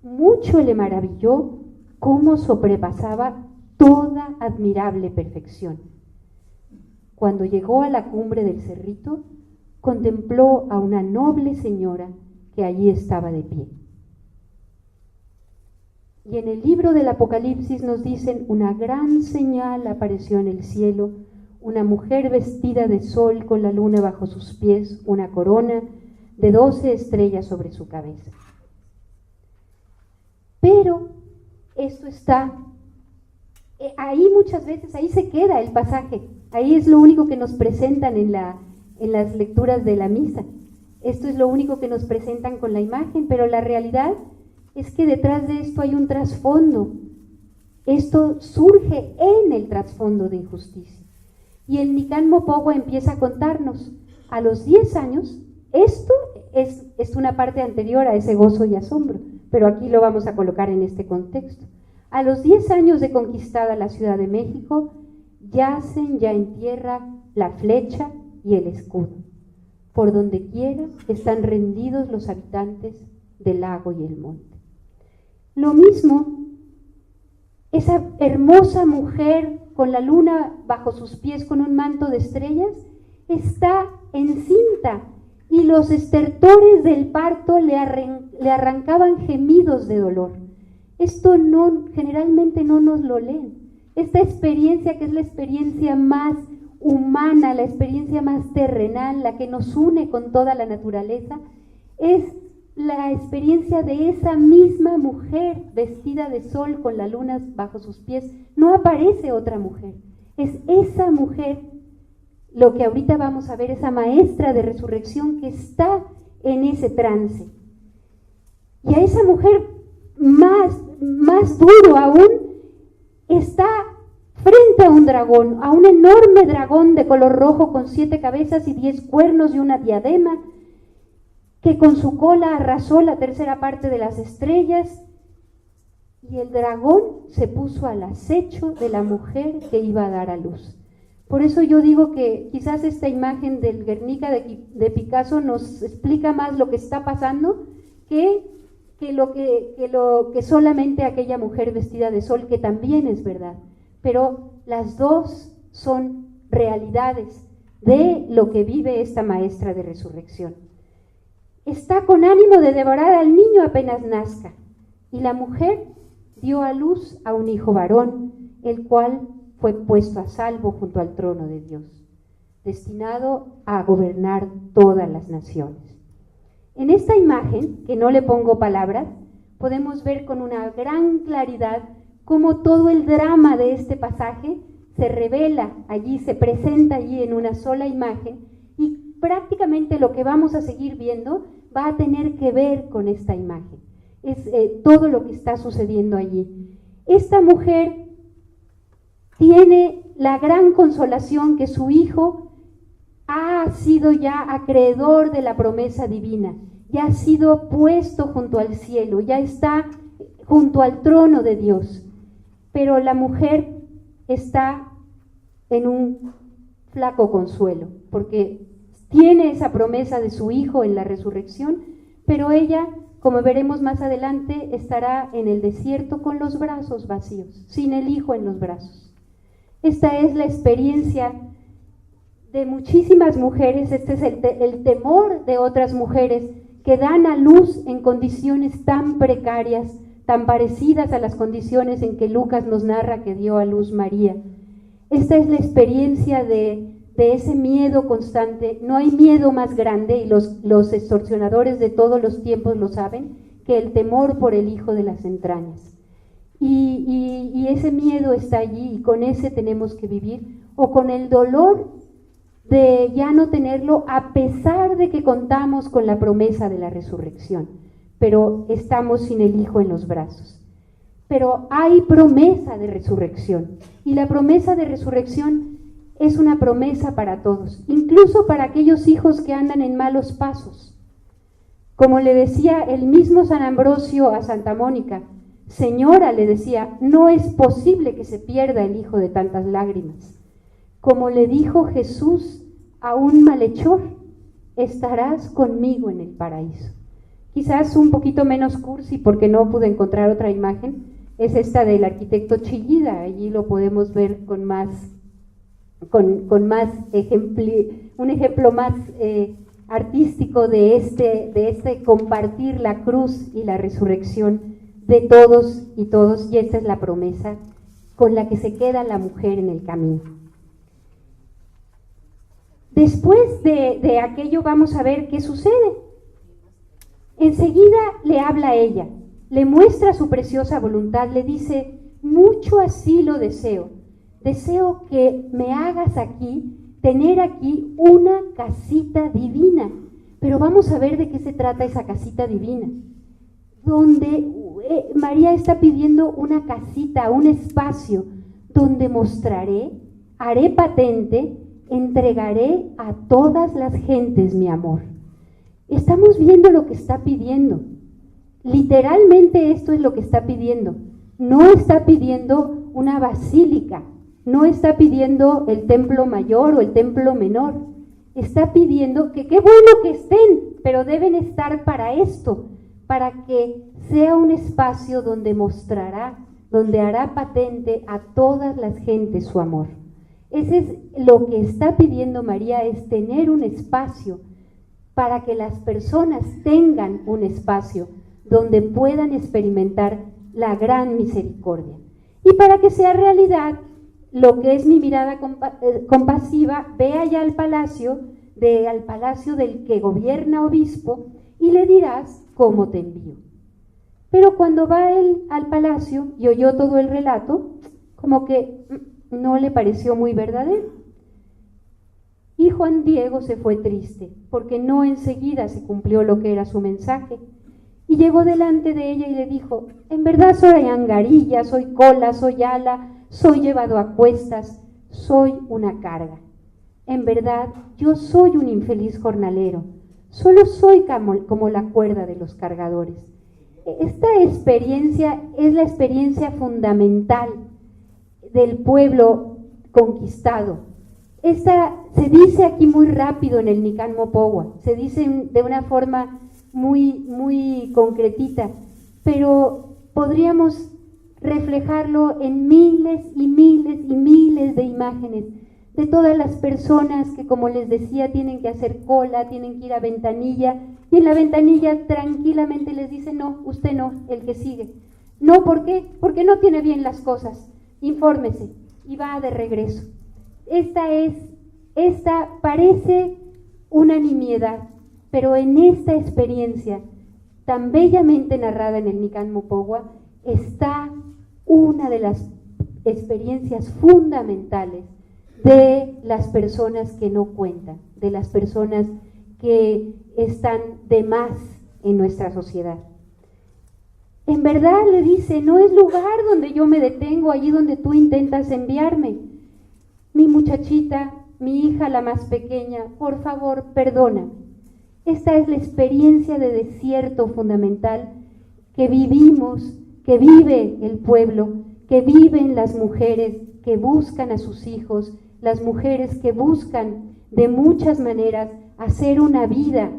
mucho le maravilló cómo sobrepasaba toda admirable perfección. Cuando llegó a la cumbre del cerrito, contempló a una noble señora que allí estaba de pie. Y en el libro del Apocalipsis nos dicen, una gran señal apareció en el cielo, una mujer vestida de sol con la luna bajo sus pies, una corona de 12 estrellas sobre su cabeza. Pero esto está, ahí muchas veces, ahí se queda el pasaje, ahí es lo único que nos presentan en las lecturas de la misa. Esto es lo único que nos presentan con la imagen, pero la realidad es que detrás de esto hay un trasfondo. Esto surge en el trasfondo de injusticia. Y el Nican Mopogua empieza a contarnos, a los 10 años, esto es una parte anterior a ese gozo y asombro, pero aquí lo vamos a colocar en este contexto. A los 10 años de conquistada la Ciudad de México, yacen ya en tierra la flecha y el escudo. Por donde quiera están rendidos los habitantes del lago y el monte. Lo mismo, esa hermosa mujer con la luna bajo sus pies con un manto de estrellas está encinta y los estertores del parto le arrancaban gemidos de dolor. Esto generalmente no nos lo leen. Esta experiencia, que es la experiencia más humana, la experiencia más terrenal, la que nos une con toda la naturaleza, es la experiencia de esa misma mujer vestida de sol con la luna bajo sus pies. No aparece otra mujer, es esa mujer, lo que ahorita vamos a ver, esa maestra de resurrección que está en ese trance. Y a esa mujer más duro aún, está frente a un dragón, a un enorme dragón de color rojo con 7 cabezas y 10 cuernos y una diadema, que con su cola arrasó la tercera parte de las estrellas, y el dragón se puso al acecho de la mujer que iba a dar a luz. Por eso yo digo que quizás esta imagen del Guernica de Picasso nos explica más lo que está pasando que lo que solamente aquella mujer vestida de sol, que también es verdad. Pero las dos son realidades de lo que vive esta maestra de resurrección. Está con ánimo de devorar al niño apenas nazca, y la mujer dio a luz a un hijo varón, el cual fue puesto a salvo junto al trono de Dios, destinado a gobernar todas las naciones. En esta imagen, que no le pongo palabras, podemos ver con una gran claridad cómo todo el drama de este pasaje se revela allí, se presenta allí en una sola imagen, y prácticamente lo que vamos a seguir viendo va a tener que ver con esta imagen. Es todo lo que está sucediendo allí. Esta mujer tiene la gran consolación que su hijo ha sido ya acreedor de la promesa divina, ya ha sido puesto junto al cielo, ya está junto al trono de Dios. Pero la mujer está en un flaco consuelo, porque tiene esa promesa de su hijo en la resurrección, pero ella, como veremos más adelante, estará en el desierto con los brazos vacíos, sin el hijo en los brazos. Esta es la experiencia de muchísimas mujeres, este es el temor de otras mujeres que dan a luz en condiciones tan precarias, tan parecidas a las condiciones en que Lucas nos narra que dio a luz María. Esta es la experiencia de ese miedo constante. No hay miedo más grande, y los extorsionadores de todos los tiempos lo saben, que el temor por el hijo de las entrañas. Y ese miedo está allí, y con ese tenemos que vivir, o con el dolor de ya no tenerlo, a pesar de que contamos con la promesa de la resurrección, pero estamos sin el hijo en los brazos. Pero hay promesa de resurrección, y la promesa de resurrección es una promesa para todos, incluso para aquellos hijos que andan en malos pasos. Como le decía el mismo San Ambrosio a Santa Mónica: Señora, le decía, no es posible que se pierda el hijo de tantas lágrimas. Como le dijo Jesús a un malhechor: estarás conmigo en el paraíso. Quizás un poquito menos cursi, porque no pude encontrar otra imagen, es esta del arquitecto Chillida. Allí lo podemos ver con más un ejemplo más artístico de este compartir la cruz y la resurrección de todos y todos, y esta es la promesa con la que se queda la mujer en el camino. Después de aquello vamos a ver qué sucede. Enseguida le habla a ella, le muestra su preciosa voluntad, le dice: mucho así lo deseo que me hagas aquí, tener aquí una casita divina. Pero vamos a ver de qué se trata esa casita divina, donde María está pidiendo una casita, un espacio donde mostraré, haré patente, entregaré a todas las gentes mi amor. Estamos viendo lo que está pidiendo. Literalmente esto es lo que está pidiendo. No está pidiendo una basílica, no está pidiendo el templo mayor o el templo menor. Está pidiendo que qué bueno que estén, pero deben estar para esto, para que sea un espacio donde mostrará, donde hará patente a todas las gentes su amor. Ese es lo que está pidiendo María, es tener un espacio para que las personas tengan un espacio donde puedan experimentar la gran misericordia. Y para que sea realidad lo que es mi mirada compasiva, ve allá al palacio del que gobierna obispo y le dirás cómo te envío. Pero cuando va él al palacio y oyó todo el relato, como que no le pareció muy verdadero. Y Juan Diego se fue triste, porque no enseguida se cumplió lo que era su mensaje. Y llegó delante de ella y le dijo: en verdad soy angarilla, soy cola, soy ala, soy llevado a cuestas, soy una carga. En verdad, yo soy un infeliz jornalero, solo soy como la cuerda de los cargadores. Esta experiencia es la experiencia fundamental del pueblo conquistado. Esta se dice aquí muy rápido en el Nican Mopogua, se dice de una forma muy concretita, pero podríamos reflejarlo en miles y miles y miles de imágenes de todas las personas que, como les decía, tienen que hacer cola, tienen que ir a ventanilla, y en la ventanilla tranquilamente les dicen: no, usted no, el que sigue. No, ¿por qué? Porque no tiene bien las cosas, infórmese, y va de regreso. Esta parece una nimiedad, pero en esta experiencia tan bellamente narrada en el Nican Mopogua está una de las experiencias fundamentales de las personas que no cuentan, de las personas que están de más en nuestra sociedad. En verdad, le dice, no es lugar donde yo me detengo, allí donde tú intentas enviarme. Mi muchachita, mi hija la más pequeña, por favor, perdona. Esta es la experiencia de desierto fundamental que vivimos, que vive el pueblo, que viven las mujeres que buscan a sus hijos, las mujeres que buscan de muchas maneras hacer una vida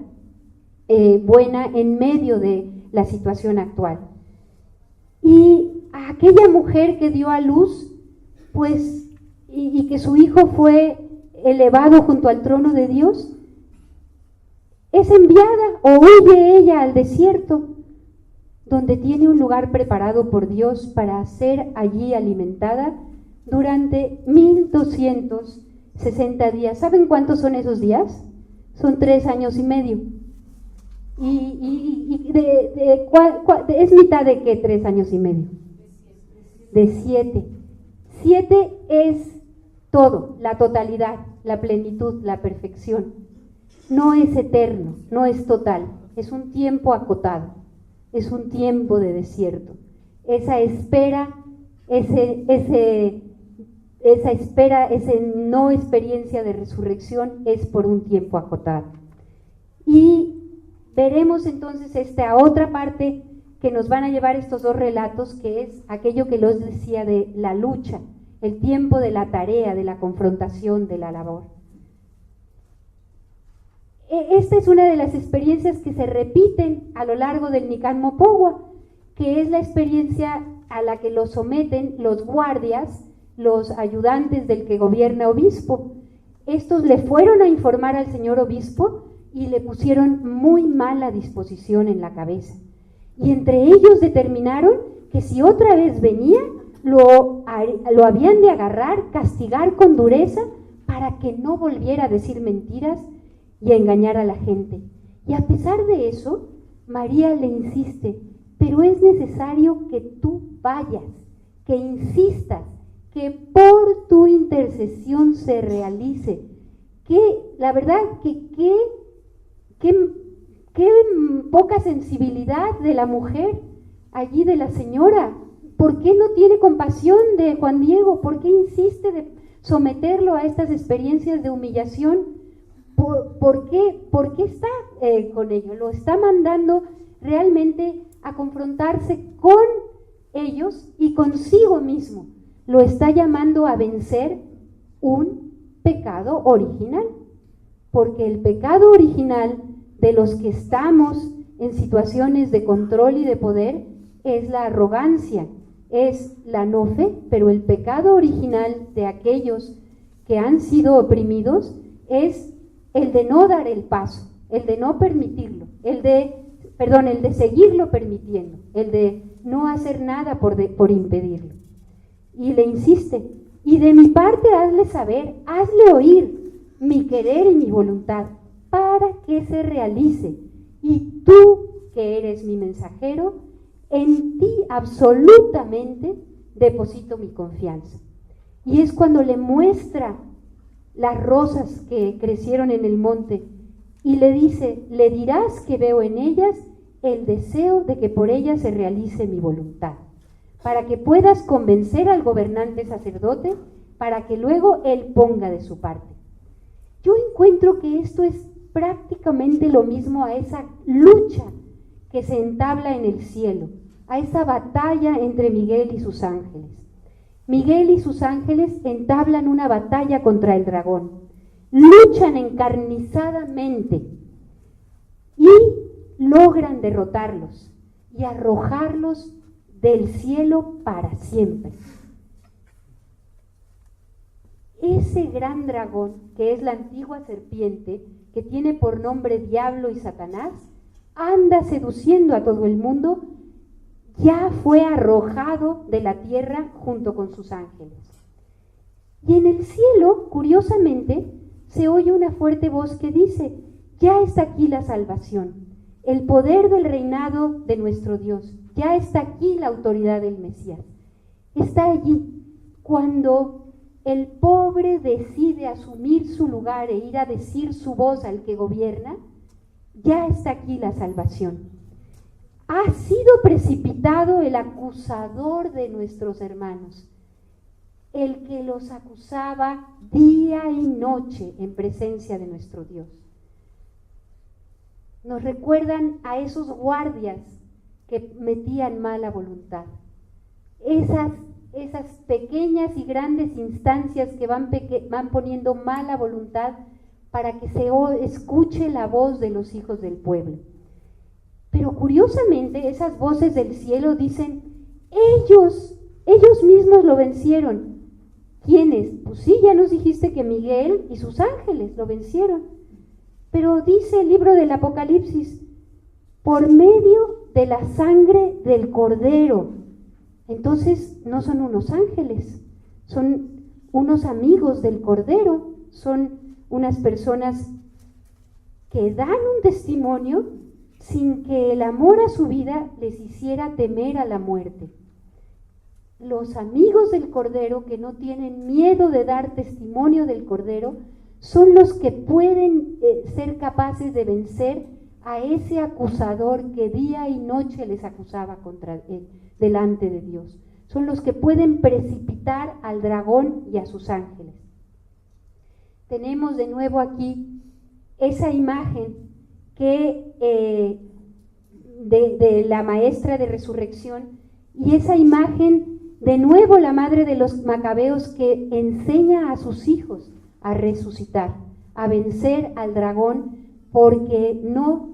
buena en medio de la situación actual. Y a aquella mujer que dio a luz, pues, y que su hijo fue elevado junto al trono de Dios, es enviada o huye ella al desierto, donde tiene un lugar preparado por Dios para ser allí alimentada durante 1260 días. ¿Saben cuántos son esos días? Son 3 años y medio. ¿Es mitad de qué 3 años y medio? De 7. 7 es todo, la totalidad, la plenitud, la perfección. No es eterno, no es total, es un tiempo acotado, es un tiempo de desierto. Esa espera, esa no experiencia de resurrección es por un tiempo acotado. Y veremos entonces esta otra parte que nos van a llevar estos dos relatos, que es aquello que los decía de la lucha, el tiempo de la tarea, de la confrontación, de la labor. Esta es una de las experiencias que se repiten a lo largo del Nican Mopogua, que es la experiencia a la que los someten los guardias, los ayudantes del que gobierna obispo. Estos le fueron a informar al señor obispo y le pusieron muy mala disposición en la cabeza. Y entre ellos determinaron que si otra vez venía, lo habían de agarrar, castigar con dureza, para que no volviera a decir mentiras y a engañar a la gente. Y a pesar de eso, María le insiste, pero es necesario que tú vayas, que insistas, que por tu intercesión se realice. Que la verdad que qué poca sensibilidad de la mujer allí, de la señora. ¿Por qué no tiene compasión de Juan Diego? ¿Por qué insiste de someterlo a estas experiencias de humillación? ¿Por qué está con ello? Lo está mandando realmente a confrontarse con ellos y consigo mismo. Lo está llamando a vencer un pecado original, porque el pecado original de los que estamos en situaciones de control y de poder es la arrogancia, es la no fe, pero el pecado original de aquellos que han sido oprimidos es el de no dar el paso, el de no permitirlo, el de seguirlo permitiendo, el de no hacer nada por impedirlo. Y le insiste, y de mi parte hazle saber, hazle oír mi querer y mi voluntad, para que se realice. Y tú, que eres mi mensajero, en ti absolutamente deposito mi confianza. Y es cuando le muestra las rosas que crecieron en el monte y le dice, le dirás que veo en ellas el deseo de que por ellas se realice mi voluntad, para que puedas convencer al gobernante sacerdote, para que luego él ponga de su parte. Yo encuentro que esto es prácticamente lo mismo a esa lucha que se entabla en el cielo, a esa batalla entre Miguel y sus ángeles. Miguel y sus ángeles entablan una batalla contra el dragón, luchan encarnizadamente y logran derrotarlos y arrojarlos del cielo para siempre. Ese gran dragón, que es la antigua serpiente, que tiene por nombre Diablo y Satanás, anda seduciendo a todo el mundo, ya fue arrojado de la tierra junto con sus ángeles. Y en el cielo, curiosamente, se oye una fuerte voz que dice, ya está aquí la salvación, el poder del reinado de nuestro Dios, ya está aquí la autoridad del Mesías. Está allí cuando el pobre decide asumir su lugar e ir a decir su voz al que gobierna, ya está aquí la salvación. Ha sido precipitado el acusador de nuestros hermanos, el que los acusaba día y noche en presencia de nuestro Dios. Nos recuerdan a esos guardias que metían mala voluntad, esas pequeñas y grandes instancias que van poniendo mala voluntad para que se escuche la voz de los hijos del pueblo. Pero curiosamente esas voces del cielo dicen, ellos mismos lo vencieron. ¿Quiénes? Pues sí, ya nos dijiste que Miguel y sus ángeles lo vencieron. Pero dice el libro del Apocalipsis, por medio de la sangre del Cordero. Entonces no son unos ángeles, son unos amigos del Cordero, son unas personas que dan un testimonio sin que el amor a su vida les hiciera temer a la muerte. Los amigos del Cordero, que no tienen miedo de dar testimonio del Cordero, son los que pueden ser capaces de vencer a ese acusador que día y noche les acusaba delante de Dios. Son los que pueden precipitar al dragón y a sus ángeles. Tenemos de nuevo aquí esa imagen que de la maestra de resurrección, y esa imagen de nuevo la madre de los macabeos que enseña a sus hijos a resucitar, a vencer al dragón, porque no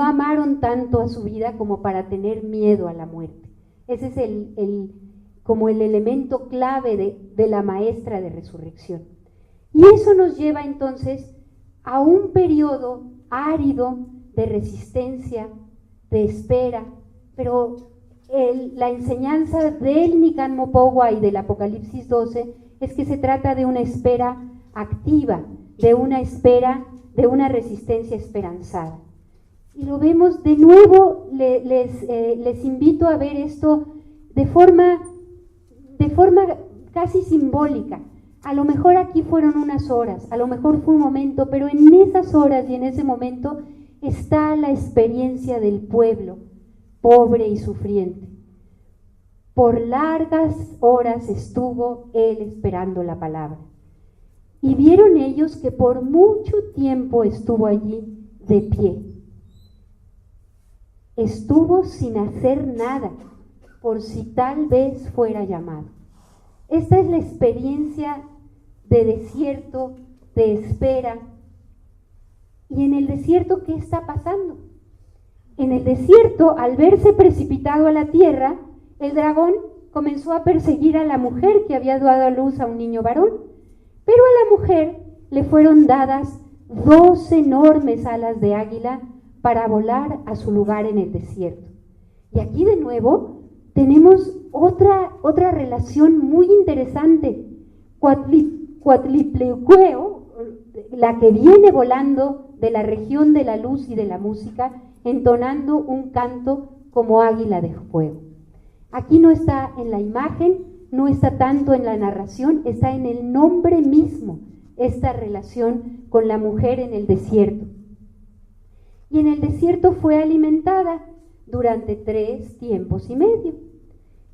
amaron tanto a su vida como para tener miedo a la muerte. Ese es como el elemento clave de la maestra de resurrección. Y eso nos lleva entonces a un periodo árido de resistencia, de espera, pero la enseñanza del Nican Mopogua y del Apocalipsis 12 es que se trata de una espera activa, de una espera, de una resistencia esperanzada. Y lo vemos de nuevo, les invito a ver esto de forma casi simbólica. A lo mejor aquí fueron unas horas, a lo mejor fue un momento, pero en esas horas y en ese momento está la experiencia del pueblo, pobre y sufriente. Por largas horas estuvo él esperando la palabra. Y vieron ellos que por mucho tiempo estuvo allí de pie. Estuvo sin hacer nada, por si tal vez fuera llamado. Esta es la experiencia de desierto, de espera. ¿Y en el desierto qué está pasando? En el desierto, al verse precipitado a la tierra, el dragón comenzó a perseguir a la mujer que había dado a luz a un niño varón. Pero a la mujer le fueron dadas 2 enormes alas de águila para volar a su lugar en el desierto. Y aquí de nuevo tenemos otra relación muy interesante. Coatlipleuqueo, la que viene volando de la región de la luz y de la música, entonando un canto como águila de fuego. Aquí no está en la imagen, no está tanto en la narración, está en el nombre mismo, esta relación con la mujer en el desierto. Y en el desierto fue alimentada durante 3 tiempos y medio.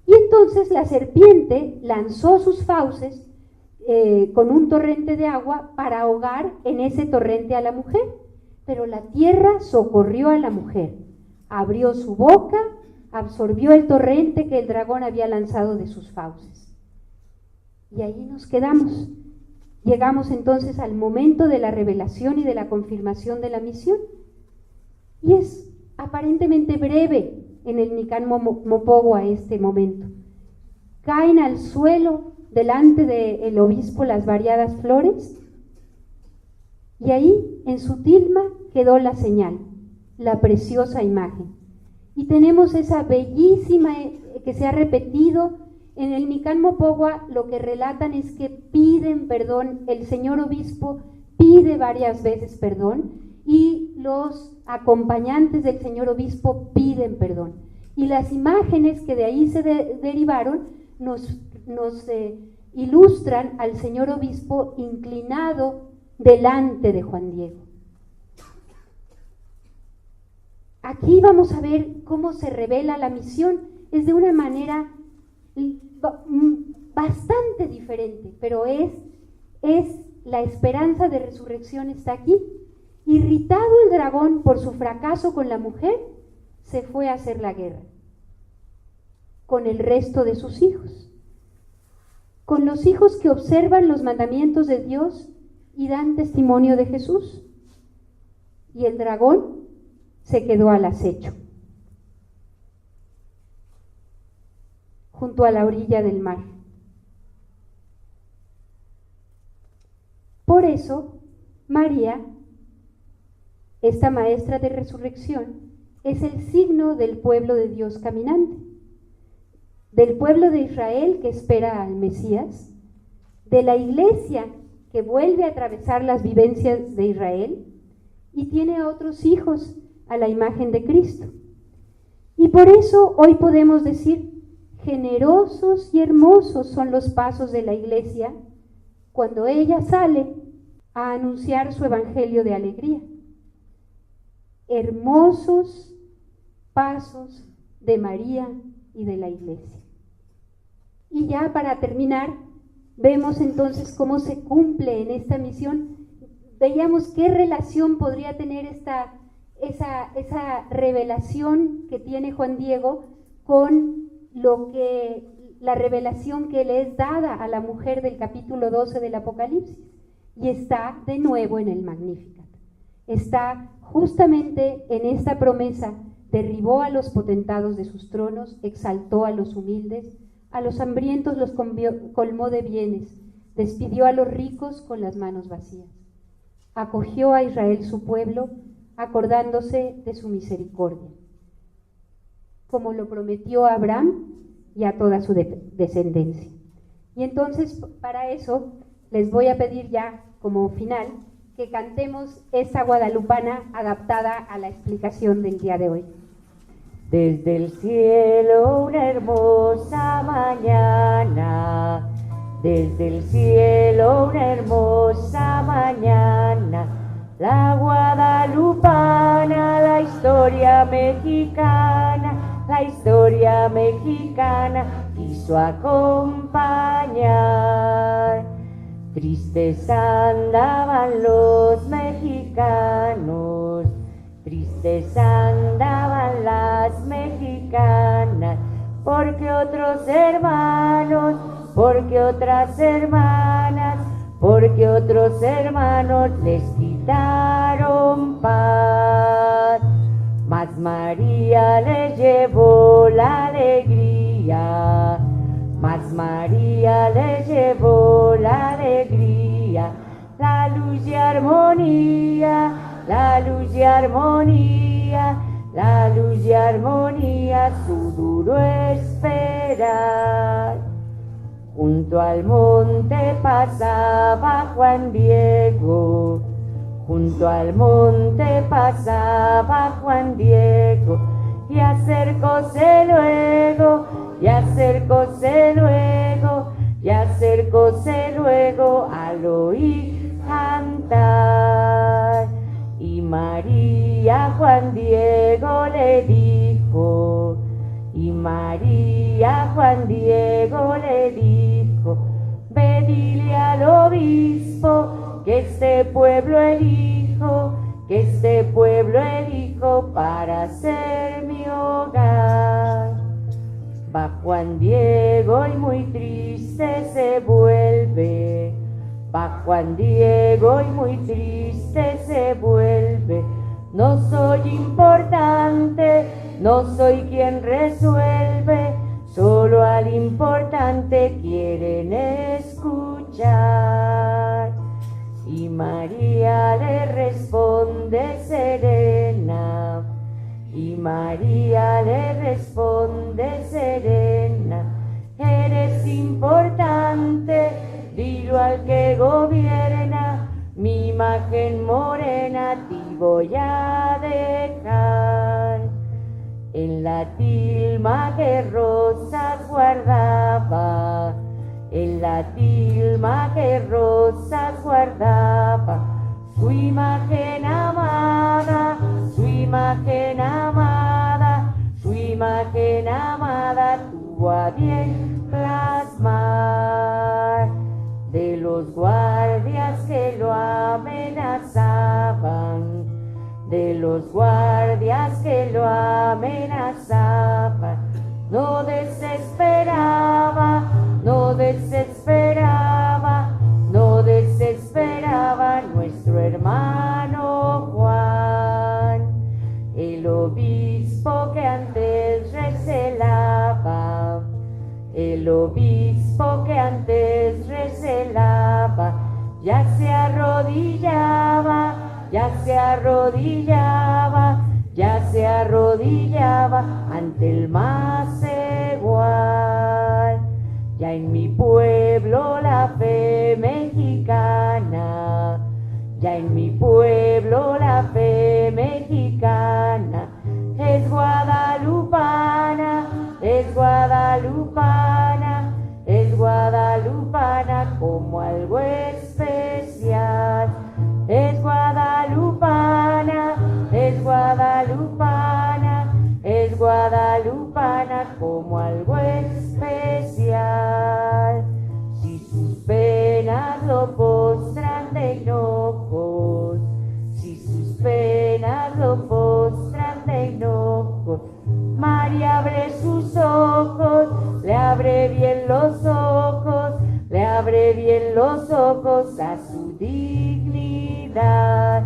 Y entonces la serpiente lanzó sus fauces con un torrente de agua para ahogar en ese torrente a la mujer. Pero la tierra socorrió a la mujer, abrió su boca, absorbió el torrente que el dragón había lanzado de sus fauces. Y ahí nos quedamos. Llegamos entonces al momento de la revelación y de la confirmación de la misión. Y es aparentemente breve en el Nican Mopogua este momento. Caen al suelo delante del obispo las variadas flores, y ahí en su tilma quedó la señal, la preciosa imagen. Y tenemos esa bellísima que se ha repetido en el Nican Mopogua. Lo que relatan es que piden perdón, el señor obispo pide varias veces perdón, y los acompañantes del señor obispo piden perdón. Y las imágenes que de ahí se derivaron nos ilustran al señor obispo inclinado delante de Juan Diego. Aquí vamos a ver cómo se revela la misión. Es de una manera bastante diferente, pero es la esperanza de resurrección está aquí. Irritado el dragón por su fracaso con la mujer, se fue a hacer la guerra con el resto de sus hijos, con los hijos que observan los mandamientos de Dios y dan testimonio de Jesús. Y el dragón se quedó al acecho, junto a la orilla del mar. Por eso, María, esta maestra de resurrección, es el signo del pueblo de Dios caminante, del pueblo de Israel que espera al Mesías, de la iglesia que vuelve a atravesar las vivencias de Israel y tiene a otros hijos a la imagen de Cristo. Y por eso hoy podemos decir, generosos y hermosos son los pasos de la iglesia cuando ella sale a anunciar su evangelio de alegría. Hermosos pasos de María y de la iglesia. Y ya para terminar, vemos entonces cómo se cumple en esta misión. Veíamos qué relación podría tener esa revelación que tiene Juan Diego con la revelación que le es dada a la mujer del capítulo 12 del Apocalipsis. Y está de nuevo en el Magnificat. Está justamente en esta promesa: derribó a los potentados de sus tronos, exaltó a los humildes, a los hambrientos los colmó de bienes, despidió a los ricos con las manos vacías. Acogió a Israel su pueblo, acordándose de su misericordia, como lo prometió a Abraham y a toda su descendencia. Y entonces, para eso, les voy a pedir ya, como final, que cantemos esta guadalupana adaptada a la explicación del día de hoy. Desde el cielo una hermosa mañana, desde el cielo una hermosa mañana, la guadalupana, la historia mexicana quiso acompañar. Tristes andaban los mexicanos, tristes andaban las mexicanas, porque otros hermanos, porque otras hermanas, porque otros hermanos les quitaron paz. Mas María les llevó la alegría, mas María les llevó la alegría, la luz y armonía, la luz y armonía, la luz y armonía, su duro esperar. Junto al monte pasaba Juan Diego, junto al monte pasaba Juan Diego, y acercóse luego, y acercóse luego, y acercóse luego al oír cantar. Y María Juan Diego le dijo, y María Juan Diego le dijo, ve dile al obispo que este pueblo elijo, que este pueblo elijo para ser mi hogar. Va Juan Diego y muy triste se vuelve, va Juan Diego y muy triste se vuelve. No soy importante, no soy quien resuelve, solo al importante quieren escuchar. Y María le responde serena, y María le responde serena, eres importante, dilo al que gobierna, mi imagen morena te voy a dejar. En la tilma que rosas guardaba, en la tilma que rosas guardaba, su imagen amada, su imagen amada, su imagen amada tuvo a bien plasmar. De los guardias que lo amenazaban, de los guardias que lo amenazaban, no desesperaba, no desesperaba, no desesperaba nuestro hermano Juan. El obispo que antes recelaba, el obispo que antes recelaba, ya se arrodillaba, ya se arrodillaba, ya se arrodillaba ante el más igual. Ya en mi pueblo la fe mexicana, ya en mi pueblo la fe mexicana es guadalupana, es guadalupana, es guadalupana como algo especial. Es guadalupana, es guadalupana, es guadalupana como algo especial. Si sus penas lo postran de hinojos, si sus penas lo postran de hinojos, María abre sus ojos, le abre bien los ojos, le abre bien los ojos a su dignidad.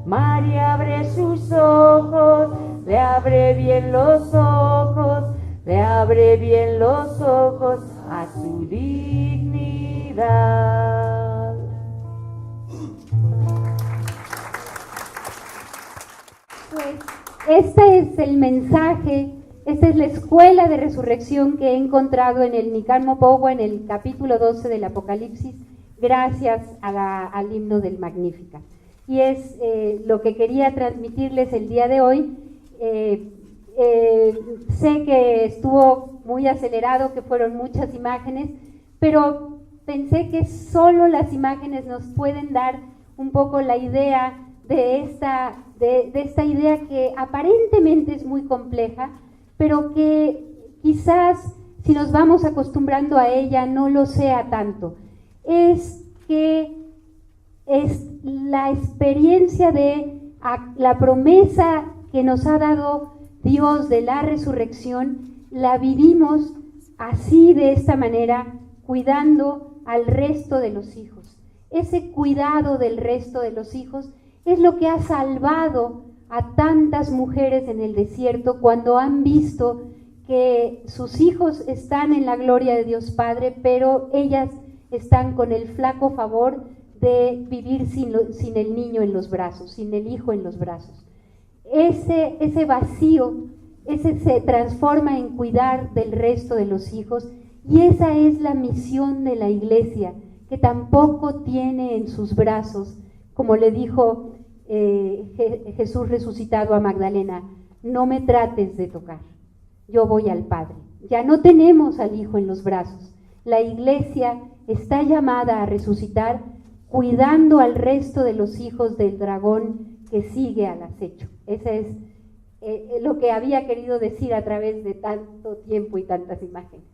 María abre sus ojos, le abre bien los ojos, le abre bien los ojos a su dignidad. Pues este es el mensaje, Esta es la escuela de resurrección que he encontrado en el Nican Mopogua, en el capítulo 12 del Apocalipsis, gracias al himno del Magnífica. Y es lo que quería transmitirles el día de hoy. Sé que estuvo muy acelerado, que fueron muchas imágenes, pero pensé que solo las imágenes nos pueden dar un poco la idea de esta idea que aparentemente es muy compleja, pero que quizás si nos vamos acostumbrando a ella no lo sea tanto. Es que es la experiencia de la promesa que nos ha dado Dios de la resurrección, la vivimos así, de esta manera, cuidando al resto de los hijos. Ese cuidado del resto de los hijos es lo que ha salvado a tantas mujeres en el desierto cuando han visto que sus hijos están en la gloria de Dios Padre, pero ellas están con el flaco favor de vivir sin el niño en los brazos, sin el hijo en los brazos. Ese vacío, se transforma en cuidar del resto de los hijos, y esa es la misión de la iglesia, que tampoco tiene en sus brazos, como le dijo Jesús resucitado a Magdalena: no me trates de tocar, yo voy al Padre. Ya no tenemos al hijo en los brazos. La iglesia está llamada a resucitar cuidando al resto de los hijos del dragón que sigue al acecho. Ese es lo que había querido decir a través de tanto tiempo y tantas imágenes.